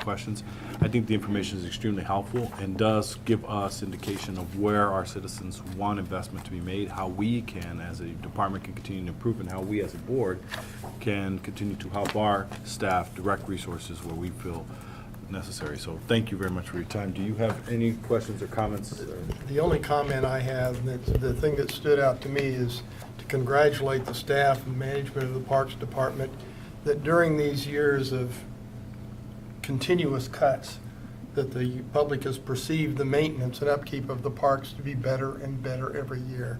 questions. I think the information is extremely helpful and does give us indication of where our citizens want investment to be made, how we can, as a department, can continue to improve, and how we as a board can continue to help our staff direct resources where we feel necessary. So thank you very much for your time. Do you have any questions or comments? The only comment I have, the thing that stood out to me, is to congratulate the staff and management of the Parks Department that during these years of continuous cuts, that the public has perceived the maintenance and upkeep of the parks to be better and better every year.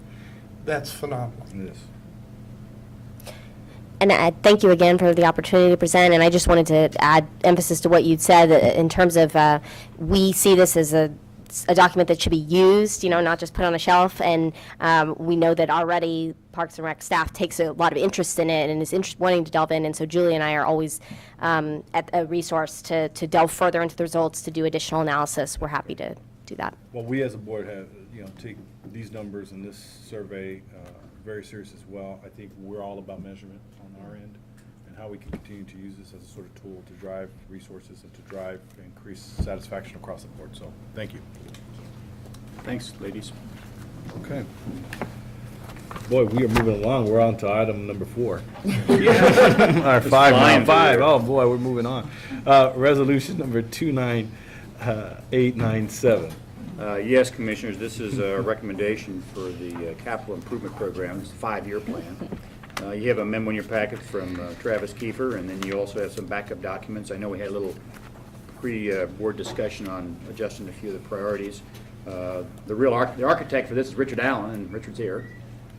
That's phenomenal. Yes. And thank you again for the opportunity to present. And I just wanted to add emphasis to what you'd said in terms of we see this as a document that should be used, not just put on a shelf. And we know that already Parks and Rec staff takes a lot of interest in it and is wanting to delve in. And so Julie and I are always at a resource to delve further into the results, to do additional analysis. We're happy to do that. Well, we as a board have, take these numbers and this survey very serious as well. I think we're all about measurement on our end and how we can continue to use this as a sort of tool to drive resources and to drive increased satisfaction across the board. So thank you. Thanks, ladies. Okay. Boy, we are moving along. We're on to item number 4. Our flying five. Oh boy, we're moving on. Resolution number 29897. Yes, Commissioners, this is a recommendation for the capital improvement program. It's a 5-year plan. You have a memo in your packet from Travis Kiefer, and then you also have some backup documents. I know we had a little pre-board discussion on adjusting a few of the priorities. The architect for this is Richard Allen, and Richard's here.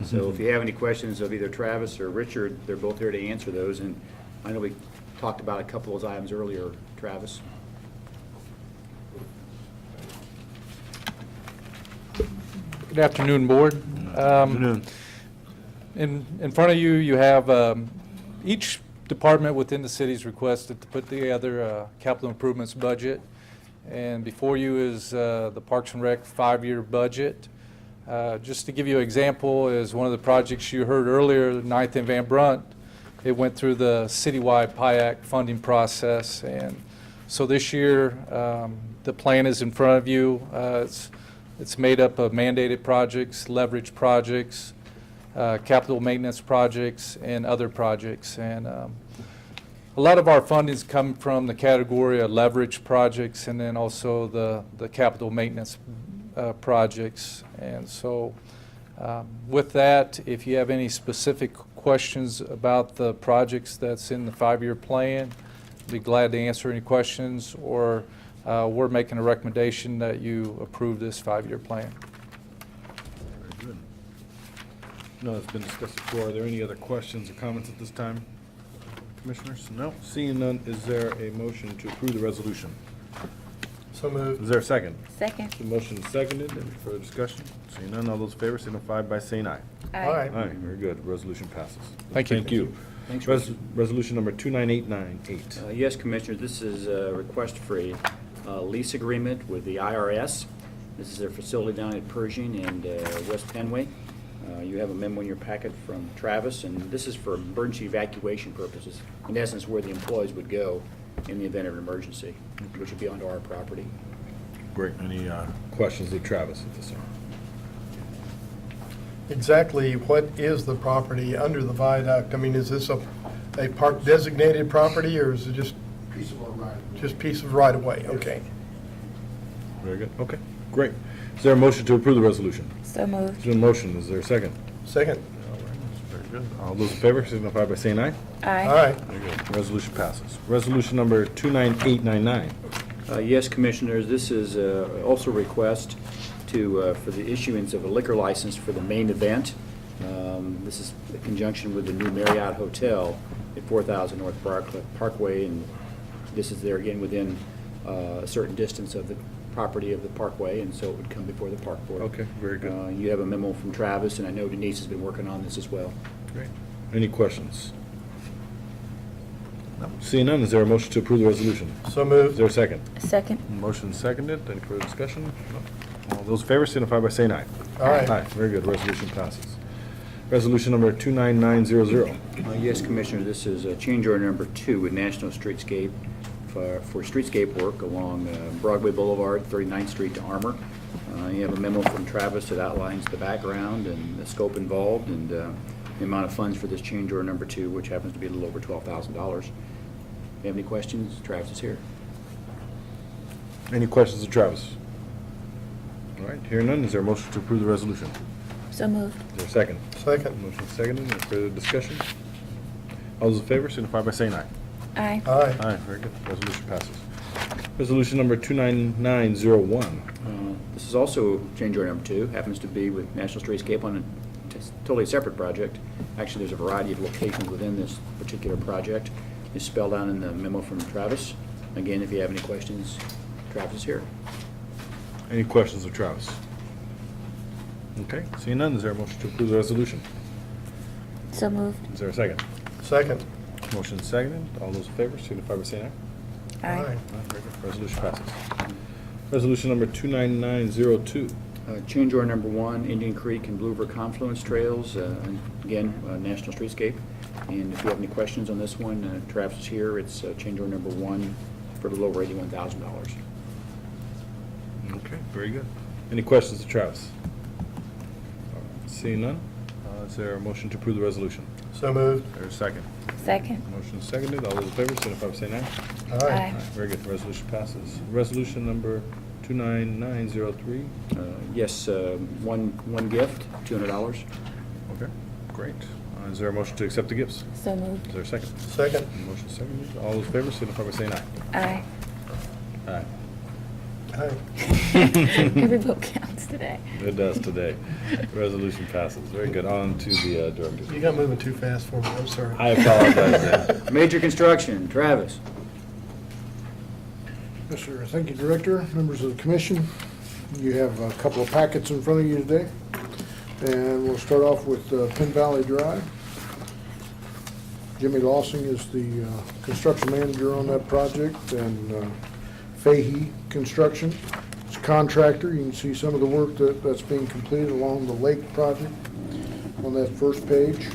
So if you have any questions of either Travis or Richard, they're both here to answer those. And I know we talked about a couple of those items earlier, Travis. Good afternoon, Board. Afternoon. In front of you, you have each department within the city's requested to put together a capital improvements budget. And before you is the Parks and Rec 5-year budget. Just to give you an example, is one of the projects you heard earlier, 9th and Van Brunt, it went through the citywide PIAC funding process. And so this year, the plan is in front of you. It's made up of mandated projects, leverage projects, capital maintenance projects, and other projects. And a lot of our fundings come from the category of leverage projects and then also the capital maintenance projects. And so with that, if you have any specific questions about the projects that's in the 5-year plan, I'd be glad to answer any questions, or we're making a recommendation that you approve this 5-year plan. Very good. No, it's been discussed before. Are there any other questions or comments at this time? Commissioners? No? Seeing none, is there a motion to approve the resolution? So moved. Is there a second? Second. The motion is seconded. Any further discussion? Seeing none, all those in favor signify by saying aye. All right. Aye, very good. Resolution passes. Thank you. Thank you. Thanks, Resolution number 29898. Yes, Commissioner, this is a request for a lease agreement with the IRS. This is their facility down at Pershing and West Penway. You have a memo in your packet from Travis, and this is for emergency evacuation purposes. In essence, where the employees would go in the event of an emergency, which would be onto our property. Great. Any questions of Travis at this time? Exactly what is the property under the viaduct? I mean, is this a park designated property, or is it just? Piece of right. Just piece of right of way, okay. Very good. Okay, great. Is there a motion to approve the resolution? So moved. There's a motion. Is there a second? Second. Very good. All those in favor signify by saying aye. Aye. All right. Very good. Resolution passes. Resolution number 29899. Yes, Commissioners, this is also a request for the issuance of a liquor license for the main event. This is in conjunction with the new Marriott Hotel at 4000 North Parkway, and this is there again within a certain distance of the property of the Parkway, and so it would come before the Park Board. Okay, very good. You have a memo from Travis, and I know Denise has been working on this as well. Great. Any questions? No. Seeing none, is there a motion to approve the resolution? So Is moved. there a second? Second. Motion seconded. Any further discussion? No. All those in favor signify by saying aye. All right. Aye. Very good. Resolution passes. Resolution number 29900. Yes, Commissioner, this is change order number 2 with National Streetscape for streetscape work along Broadway Boulevard, 39th Street to Armour. You have a memo from Travis that outlines the background and the scope involved and the amount of funds for this change order number 2, which happens to be a little over $12,000. If you have any questions, Travis is here. Any questions of Travis? All right, hearing none, is there a motion to approve the resolution? So moved. Is there a second? Second. Motion seconded. Any further discussion? All those in favor signify by saying aye. Aye. Aye. Aye, very good. Resolution passes. Resolution number 29901. This is also change order number 2, happens to be with National Streetscape on a totally separate project. Actually, there's a variety of locations within this particular project. It's spelled out in the memo from Travis. Again, if you have any questions, Travis is here. Any questions of Travis? Okay, seeing none, is there a motion to approve the resolution? So moved. Is there a second? Second. Motion seconded. All those in favor signify by saying aye. Aye. Aye, very good. Resolution passes. Resolution number 29902. Change order number 1, Indian Creek and Blue River Confluence Trails, and again, National Streetscape. And if you have any questions on this one, Travis is here. It's change order number 1 for a little over $81,000. Okay, very good. Any questions of Travis? All right, seeing none, is there a motion to approve the resolution? So moved. Is there a second? Second. Motion seconded. All those in favor signify by saying aye. All right. Aye. Very good. Resolution passes. Resolution number 29903. Yes, one gift, $200. Okay, great. Is there a motion to accept the gifts? So moved. Is there a second? Second. Motion seconded. All those in favor signify by saying aye. Aye. Aye. Aye. Every vote counts today. It does today. Resolution passes. Very good. On to the director's. You got moving too fast for me, I'm sorry. I apologize, Dan. Major construction, Travis. Yes, sir. Thank you, Director, members of the commission. You have a couple of packets in front of you today. And we'll start off with Penn Valley Drive. Jimmy Lawson is the construction manager on that project, and Fahey Construction is a contractor. You can see some of the work that's being completed along the lake project on that first page.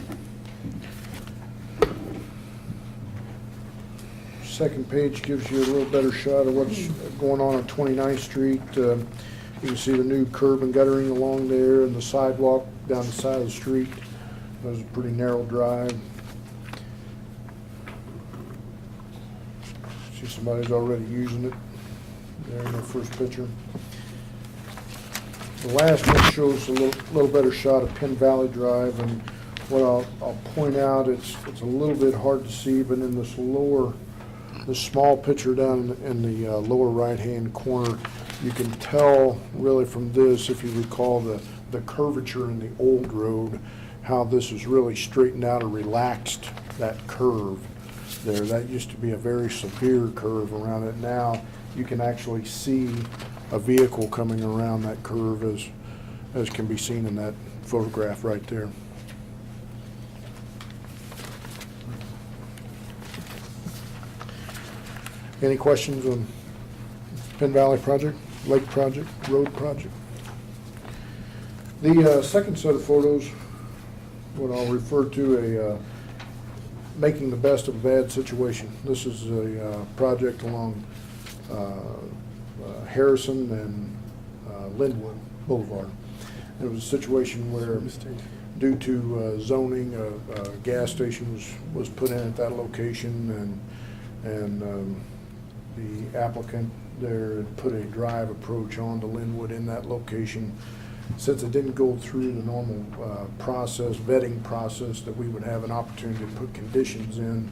Second page gives you a little better shot of what's going on 29th Street. You can see the new curb and guttering along there and the sidewalk down the side of the street. It was a pretty narrow drive. See somebody's already using it there in the first picture. The last one shows a little better shot of Penn Valley Drive, and what I'll point out, it's a little bit hard to see, but in this small picture down in the lower right-hand corner, you can tell really from this, if you recall the curvature in the old road, how this is really straightened out or relaxed that curve there. That used to be a very severe curve around it. Now you can actually see a vehicle coming around that curve as can be seen in that photograph right there. Any questions on Penn Valley project, lake project, road project? The second set of photos, what I'll refer to making the best of a bad situation. This is a project along Harrison and Linwood Boulevard. It was a situation where, due to zoning, a gas station was put in at that location, and the applicant there had put a drive approach onto Linwood in that location. Since it didn't go through the normal vetting process that we would have an opportunity to put conditions in,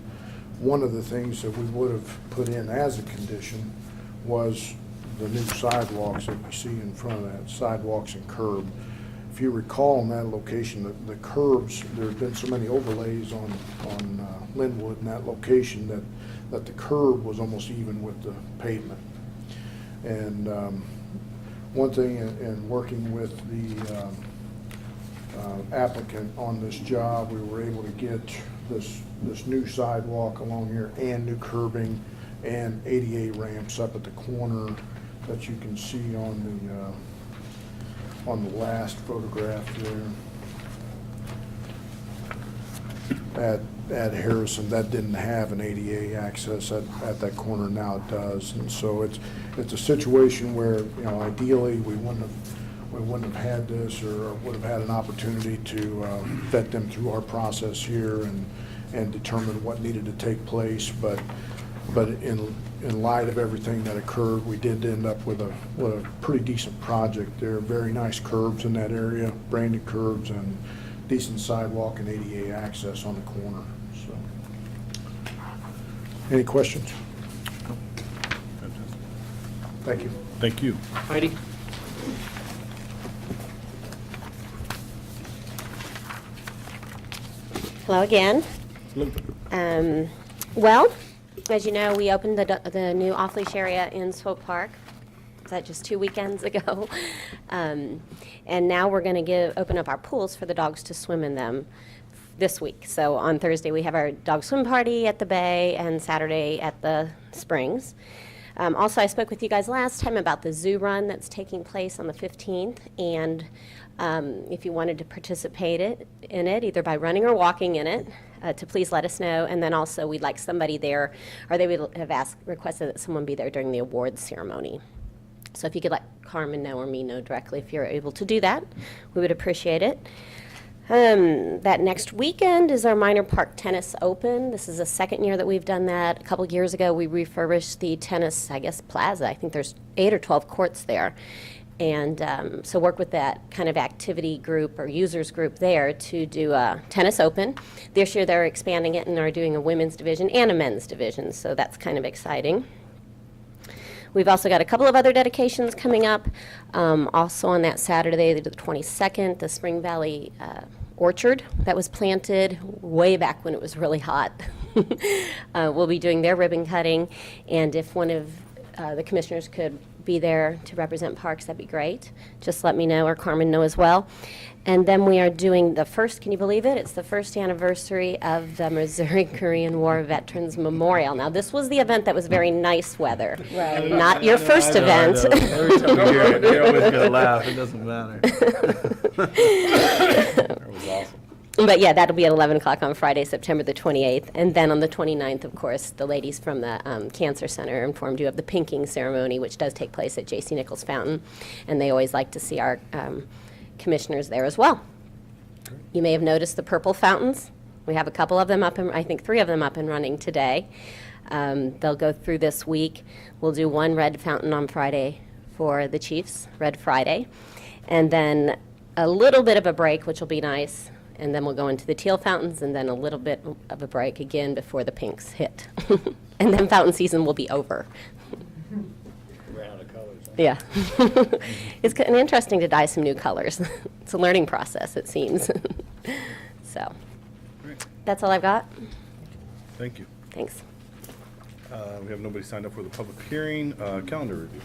one of the things that we would have put in as a condition was the new sidewalks that we see in front of that, sidewalks and curb. If you recall in that location, the curbs, there have been so many overlays on Linwood in that location that the curb was almost even with the pavement. And one thing in working with the applicant on this job, we were able to get this new sidewalk along here and new curbing and ADA ramps up at the corner that you can see on the last photograph there. At Harrison, that didn't have an ADA access at that corner. Now it does, and so it's a situation where, you know, ideally we wouldn't have had this, or would have had an opportunity to vet them through our process here and determine what needed to take place. But in light of everything that occurred, we did end up with a pretty decent project there. Very nice curbs in that area, branded curbs, and decent sidewalk and ADA access on the corner. So, any questions? Thank you. Thank you. Heidi? Hello again. Well, as you know, we opened the new off-leash area in Swope Park. Was that just 2 weekends ago? And now we're going to open up our pools for the dogs to swim in them this week. So on Thursday, we have our dog swim party at the bay, and Saturday at the Springs. Also, I spoke with you guys last time about the zoo run that's taking place on the 15th, and if you wanted to participate in it, either by running or walking in it, to please let us know. And then also, we'd like somebody there, or they would have requested that someone be there during the awards ceremony. So if you could let Carmen know or me know directly if you're able to do that, we would appreciate it. That next weekend is our Minor Park Tennis Open. This is the second year that we've done that. A couple of years ago, we refurbished the tennis, plaza. I think there's 8 or 12 courts there. And so work with that kind of activity group or users group there to do a tennis open. This year they're expanding it and are doing a women's division and a men's division, so that's kind of exciting. We've also got a couple of other dedications coming up. Also on that Saturday, the 22nd, the Spring Valley orchard that was planted way back when it was really hot. We'll be doing their ribbon cutting, and if one of the commissioners could be there to represent Parks, that'd be great. Just let me know, or Carmen know as well. And then we are doing the first, can you believe it? It's the first anniversary of the Missouri Korean War Veterans Memorial. Now, this was the event that was very nice weather, not your first event. Every time we hear it, they're always gonna laugh, it doesn't matter. That was awesome. But yeah, that'll be at 11 o'clock on Friday, September the 28th. And then on the 29th, of course, the ladies from the Cancer Center informed you of the pinking ceremony, which does take place at J.C. Nichols Fountain. And they always like to see our commissioners there as well. You may have noticed the purple fountains. We have a couple of them up, and I think 3 of them up and running today. They'll go through this week. We'll do one red fountain on Friday for the Chiefs, Red Friday. And then a little bit of a break, which will be nice. And then we'll go into the teal fountains, and then a little bit of a break again before the pinks hit. And then fountain season will be over. Round of colors. Yeah. It's kind of interesting to dye some new colors. It's a learning process, it seems. So, that's all I've got. Thank you. Thanks. We have nobody signed up for the public hearing. Calendar review.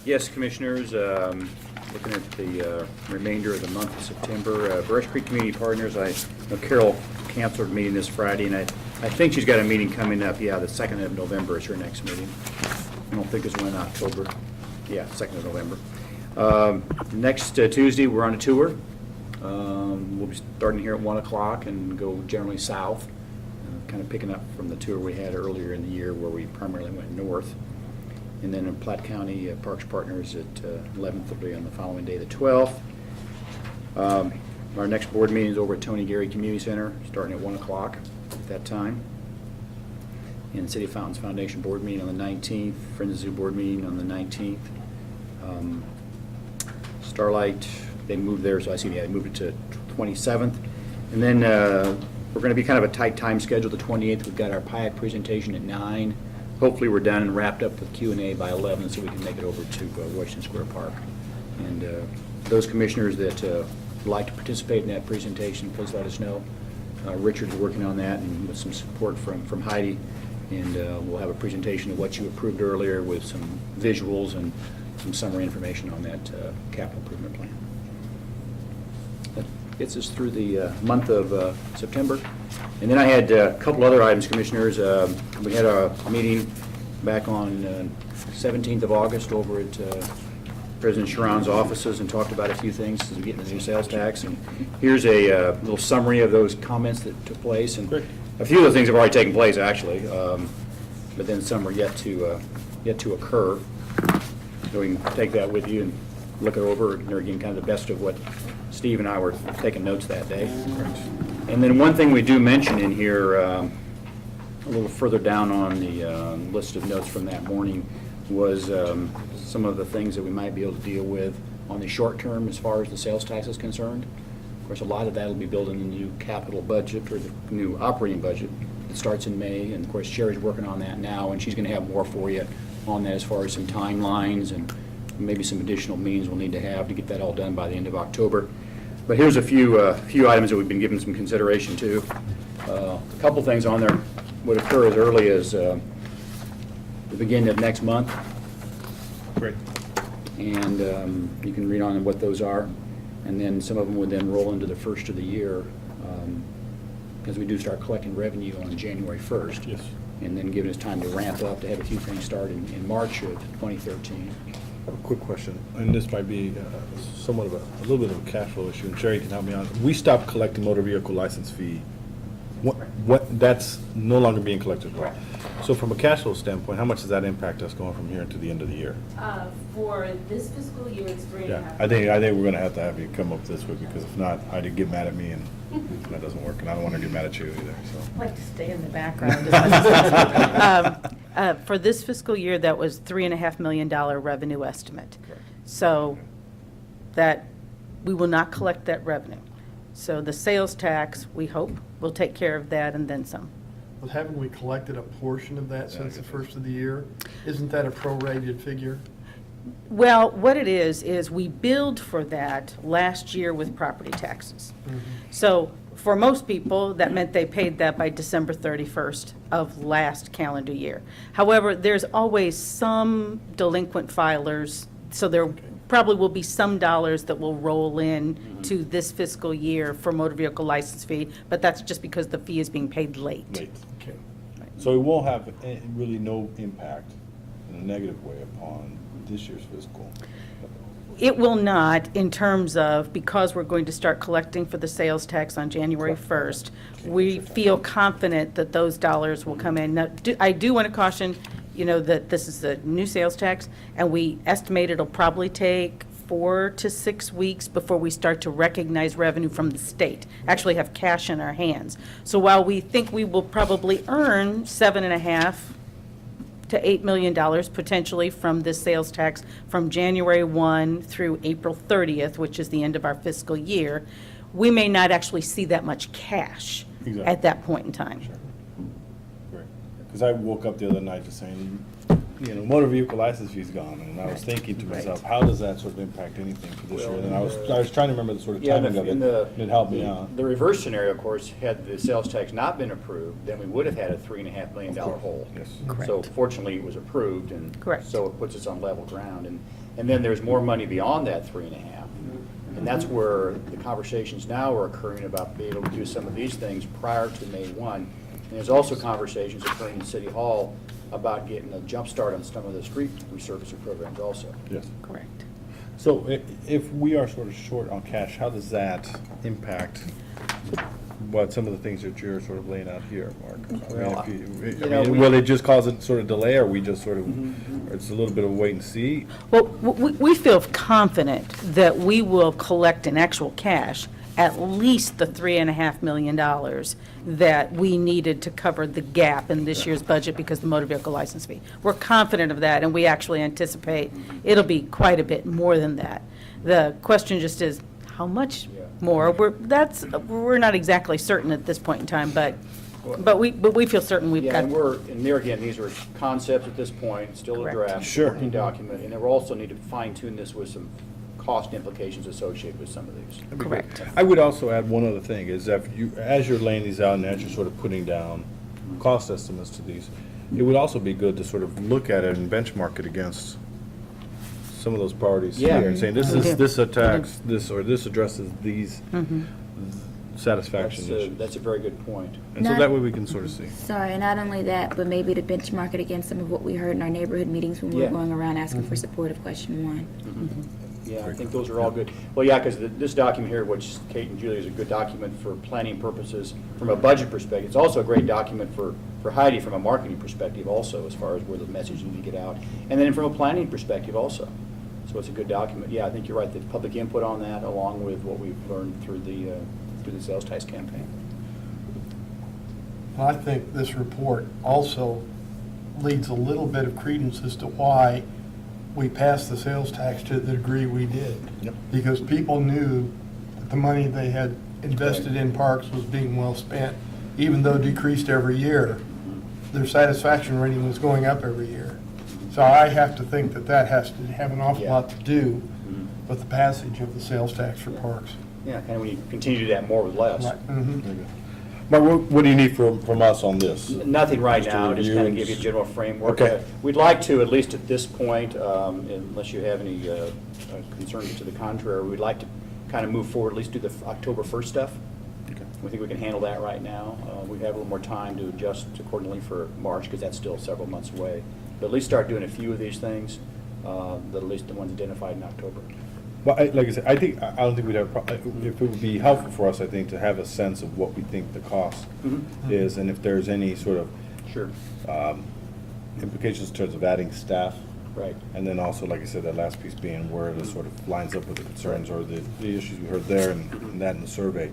Yes, Commissioners, looking at the remainder of the month of September, Brush Creek Community Partners, I know Carol canceled a meeting this Friday, and I think she's got a meeting coming up, yeah, the 2nd of November is her next meeting. I don't think it's one in October. Yeah, 2nd of November. Next Tuesday, we're on a tour. We'll be starting here at 1 o'clock and go generally south, kind of picking up from the tour we had earlier in the year where we primarily went north. And then in Platte County Parks Partners at 11:30 on the following day, the 12th. Our next board meeting is over at Tony Gary Community Center, starting at 1 o'clock at that time. And City of Fountains Foundation board meeting on the 19th, Friends of Zoo board meeting on the 19th. Starlight, they moved there, so I see they moved it to 27th. And then we're going to be kind of a tight time schedule. The 28th, we've got our PIAC presentation at 9. Hopefully, we're done and wrapped up with Q&A by 11, so we can make it over to Washington Square Park. And those commissioners that would like to participate in that presentation, please let us know. Richard's working on that, and with some support from Heidi. And we'll have a presentation of what you approved earlier with some visuals and some summary information on that capital improvement plan. That gets us through the month of September. And then I had a couple other items, Commissioners. We had a meeting back on 17th of August over at President Sharon's offices and talked about a few things as we get into the new sales tax. And here's a little summary of those comments that took place. And a few of the things have already taken place, actually, but then some are yet to occur. So we can take that with you and look it over, and again, kind of the best of what Steve and I were taking notes that day. And then one thing we do mention in here, a little further down on the list of notes from that morning, was some of the things that we might be able to deal with on the short term as far as the sales tax is concerned. Of course, a lot of that will be built in the new capital budget, or the new operating budget. It starts in May, and of course, Sherry's working on that now, and she's going to have more for you on that as far as some timelines and maybe some additional means we'll need to have to get that all done by the end of October. But here's a few items that we've been giving some consideration to. A couple things on there would occur as early as the beginning of next month. Great. And you can read on what those are. And then some of them would then roll into the first of the year, because we do start collecting revenue on January 1st. Yes. And then giving us time to ramp up to have a few things start in March of 2013. A quick question, and this might be somewhat of a little bit of a cash flow issue, and Sherry can help me out. We stopped collecting motor vehicle license fee. What, that's no longer being collected, right? So from a cash flow standpoint, how much does that impact us going from here to the end of the year? For this fiscal year, it's 3.5. Yeah, I think we're gonna have to have you come up this week, because if not, Heidi get mad at me, and that doesn't work, and I don't wanna get mad at you either, so. I like to stay in the background. For this fiscal year, that was $3.5 million revenue estimate. So that, we will not collect that revenue. So the sales tax, we hope, will take care of that and then some. But haven't we collected a portion of that since the first of the year? Isn't that a prorated figure? Well, what it is we billed for that last year with property taxes. So for most people, that meant they paid that by December 31st of last calendar year. However, there's always some delinquent filers, so there probably will be some dollars that will roll in to this fiscal year for motor vehicle license fee, but that's just because the fee is being paid late. Late. Okay. So it will have really no impact in a negative way upon this year's fiscal. It will not, in terms of, because we're going to start collecting for the sales tax on January 1st, we feel confident that those dollars will come in. Now, I do want to caution, that this is a new sales tax, and we estimate it'll probably take 4 to 6 weeks before we start to recognize revenue from the state, actually have cash in our hands. So while we think we will probably earn $7.5 to $8 million potentially from this sales tax from January 1 through April 30th, which is the end of our fiscal year, we may not actually see that much cash at that point in time. Because I woke up the other night just saying, motor vehicle license fee's gone, and I was thinking to myself, how does that sort of impact anything for this year? And I was trying to remember the sort of timing of it, and it helped me out. The reverse scenario, of course, had the sales tax not been approved, then we would have had a $3.5 million hole. Yes. So fortunately, it was approved, and Correct. so it puts us on level ground. And then there's more money beyond that 3.5. And that's where the conversations now are occurring about being able to do some of these things prior to May 1. And there's also conversations occurring in City Hall about getting a jump start on some of the street resurfacing programs also. Yes. Correct. So if we are sort of short on cash, how does that impact some of the things that you're sort of laying out here, Mark? Will it just cause a sort of delay, or we just sort of, or it's a little bit of wait and see? Well, we feel confident that we will collect in actual cash at least the $3.5 million that we needed to cover the gap in this year's budget because of the motor vehicle license fee. We're confident of that, and we actually anticipate it'll be quite a bit more than that. The question just is, how much more? We're not exactly certain at this point in time, but we feel certain we've got. And there again, these are concepts at this point, still a Correct. draft, Sure. working document, and then we'll also need to fine tune this with some cost implications associated with some of these. Correct. I would also add one other thing, is that as you're laying these out and as you're sort of putting down cost estimates to these, it would also be good to sort of look at it and benchmark it against some of those priorities Yeah. here, and saying, this attacks this, or this addresses these satisfaction issues. That's a very good point. And so that way we can sort of see. Sorry, not only that, but maybe to benchmark it against some of what we heard in our neighborhood meetings when we were Yeah. going around asking for support of question 1. Yeah, I think those are all good. Well, yeah, because this document here, which Kate and Julie, is a good document for planning purposes from a budget perspective. It's also a great document for Heidi from a marketing perspective also, as far as where the message needs to get out. And then from a planning perspective also. So it's a good document. Yeah, I think you're right, the public input on that, along with what we've learned through the sales tax campaign. I think this report also leads a little bit of credence as to why we passed the sales tax to the degree we did. Yep. Because people knew that the money they had invested in parks was being well spent, even though decreased every year. Their satisfaction rating was going up every year. So I have to think that has to have an awful lot to do with the passage of the sales tax for parks. Yeah, and we continue to do that more with less. Right. Mhm. Mark, what do you need from us on this? Nothing right Just a now, just review kind of and give you a general framework. Okay. We'd like to, at least at this point, unless you have any concerns to the contrary, we'd like to kind of move forward, at least do the October 1st stuff. Okay. We think we can handle that right now. We have a little more time to adjust accordingly for March, because that's still several months away. But at least start doing a few of these things, at least the ones identified in October. Well, like I said, I don't think we'd have a problem. If it would be helpful for us, I think, to have a sense of what we think the cost is, and if there's any sort of Sure. implications in terms of adding staff. Right. And then also, like I said, that last piece being where this sort of lines up with the concerns or the issues we heard there and that in the survey.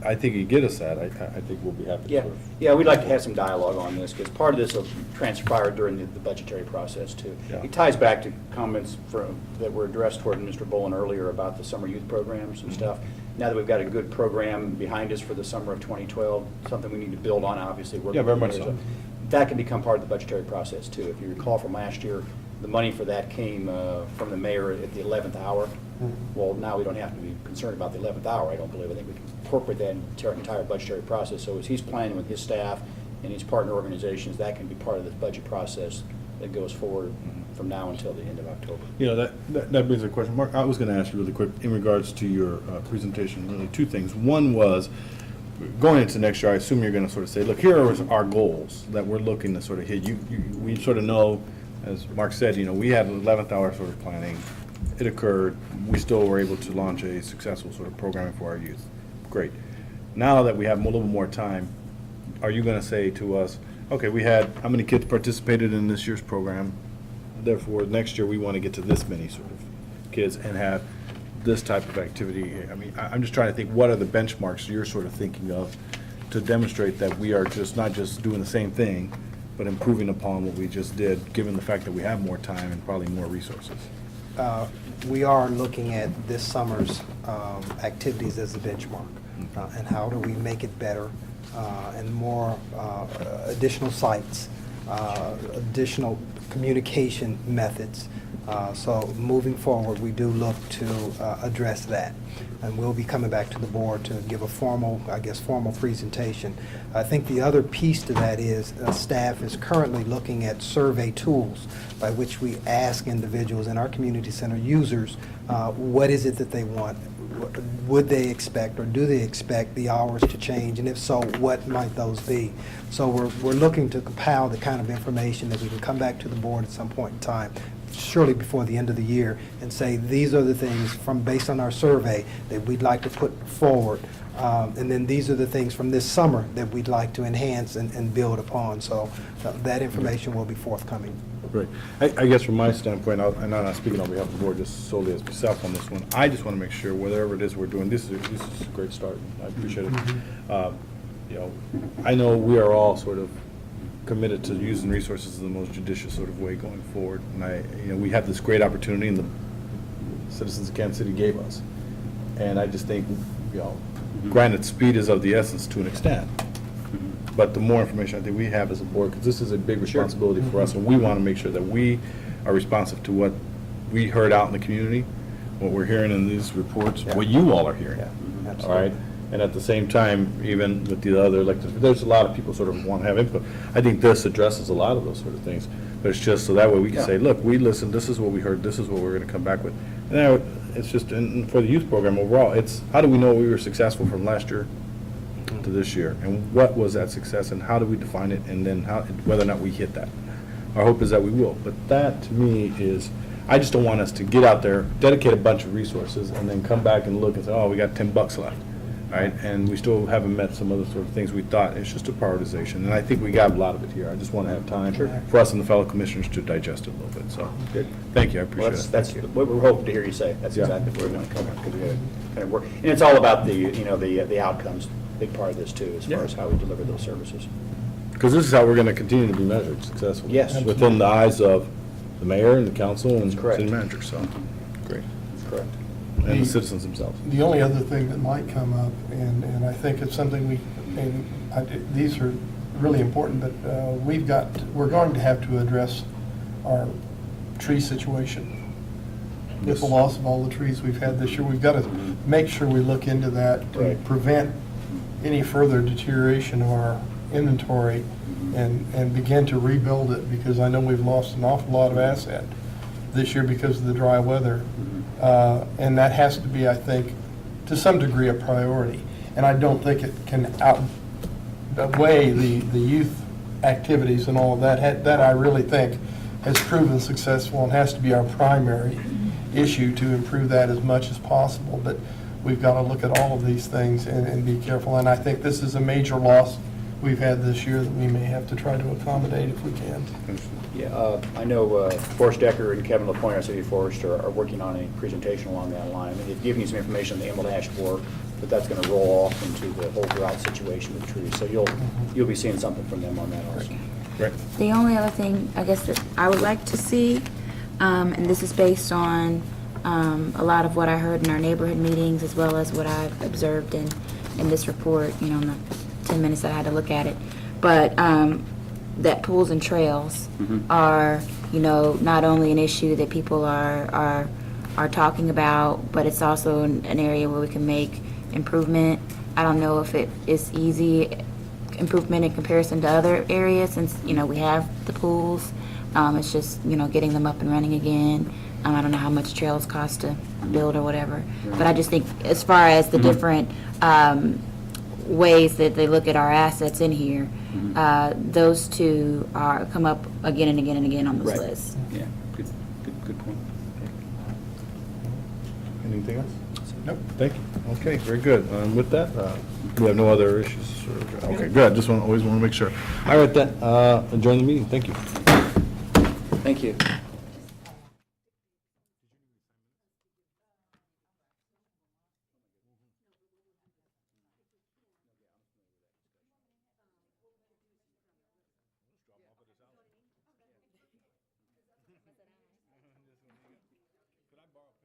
I think you get us that, I think we'll be happy to Yeah, sort of. yeah, we'd like to have some dialogue on this, because part of this will transpire during the budgetary process, too. Yeah. It ties back to comments that were addressed toward Mr. Bolin earlier about the summer youth programs and stuff. Now that we've got a good program behind us for the summer of 2012, something we need to build on, obviously. working Yeah, very with much the so. mayor's. That can become part of the budgetary process, too. If you recall from last year, the money for that came from the mayor at the 11th hour. Well, now we don't have to be concerned about the 11th hour, I don't believe. I think we can incorporate that into our entire budgetary process. So as he's planning with his staff and his partner organizations, that can be part of this budget process that goes forward from now until the end of October. You know, that brings a question. Mark, I was going to ask you really quick in regards to your presentation, really two things. One was, going into next year, I assume you're going to sort of say, look, here are our goals that we're looking to sort of hit. We sort of know, as Mark said, you know, we had 11th hour sort of planning. It occurred. We still were able to launch a successful sort of programming for our youth. Great. Now that we have a little more time, are you going to say to us, okay, we had how many kids participated in this year's program? Therefore, next year we want to get to this many sort of kids and have this type of activity. I mean, I'm just trying to think, what are the benchmarks you're sort of thinking of to demonstrate that we are just not just doing the same thing, but improving upon what we just did, given the fact that we have more time and probably more resources? We are looking at this summer's activities as a benchmark, and how do we make it better, and more additional sites, additional communication methods. So moving forward, we do look to address that. And we'll be coming back to the board to give a formal presentation. I think the other piece to that is staff is currently looking at survey tools by which we ask individuals in our community center users, what is it that they want? Would they expect, or do they expect the hours to change? And if so, what might those be? So we're looking to compile the kind of information that we can come back to the board at some point in time, surely before the end of the year, and say, these are the things based on our survey that we'd like to put forward. And then these are the things from this summer that we'd like to enhance and build upon. So that information will be forthcoming. Great. I guess from my standpoint, and I'm not speaking on behalf of the board, just solely as myself on this one, I just want to make sure whatever it is we're doing, this is a great start. I appreciate it. You know, I know we are all sort of committed to using resources in the most judicious sort of way going forward. And we have this great opportunity, and the citizens of Kansas City gave us. And I just think, granted, speed is of the essence to an extent. But the more information I think we have as a board, because this is a big responsibility for us, and we want to make sure that we are responsive to what we heard out in the community, what we're hearing in these reports, what you all are hearing. All right? And at the same time, even with the other elected, there's a lot of people sort of want to have input. I think this addresses a lot of those sort of things. But it's just so that way we can say, look, we listened, this is what we heard, this is what we're going to come back with. And now, it's just, and for the youth program overall, it's how do we know we were successful from last year to this year? And what was that success, and how do we define it, and then whether or not we hit that? Our hope is that we will. But that, to me, is, I just don't want us to get out there, dedicate a bunch of resources, and then come back and look and say, oh, we got $10 left. Right, and we still haven't met some other sort of things we thought. It's just a prioritization, and I think we got a lot of it here. I just want to have time for us and the fellow commissioners to digest it a little bit. So, good. Thank you. I appreciate it. That's what we're hoping to hear you say. That's exactly what we're going to come up, because we got to kind of work. And it's all about the outcomes, big part of this too, as far as how we deliver those services. Because this is how we're going to continue to be measured successfully. Yes. Within the eyes of the mayor and the council and correct. city manager. So, great. That's correct. And the citizens themselves. The only other thing that might come up, and I think it's something these are really important, but we're going to have to address our tree situation. With the loss of all the trees we've had this year, we've got to make sure we look into that to prevent any further deterioration of our inventory and begin to rebuild it, because I know we've lost an awful lot of asset this year because of the dry weather. And that has to be, I think, to some degree a priority. And I don't think it can outweigh the youth activities and all of that. That I really think has proven successful and has to be our primary issue, to improve that as much as possible. But we've got to look at all of these things and be careful. And I think this is a major loss we've had this year that we may have to try to accommodate if we can. Yeah, I know Forrest Decker and Kevin LaPointe, our city forester, are working on a presentation along that line. And they've given you some information on the emerald ash borer, but that's going to roll off into the whole drought situation with trees. So you'll be seeing something from them on that also. Right. The only other thing, I guess, that I would like to see, and this is based on a lot of what I heard in our neighborhood meetings, as well as what I've observed in this report, in the 10 minutes that I had to look at it, but that pools and trails are, not only an issue that people are talking about, but it's also an area where we can make improvement. I don't know if it is easy improvement in comparison to other areas, since, we have the pools. It's just, getting them up and running again. I don't know how much trails cost to build or whatever. But I just think as far as the different ways that they look at our assets in here, those two come up again and again and again on this Right. list. Yeah, good point. Anything else? Nope. Thank you. Okay, very good. With that, we have no other issues. Okay, good. Just always want to make sure. All right, then, adjourn the meeting. Thank you. Thank you. Could I borrow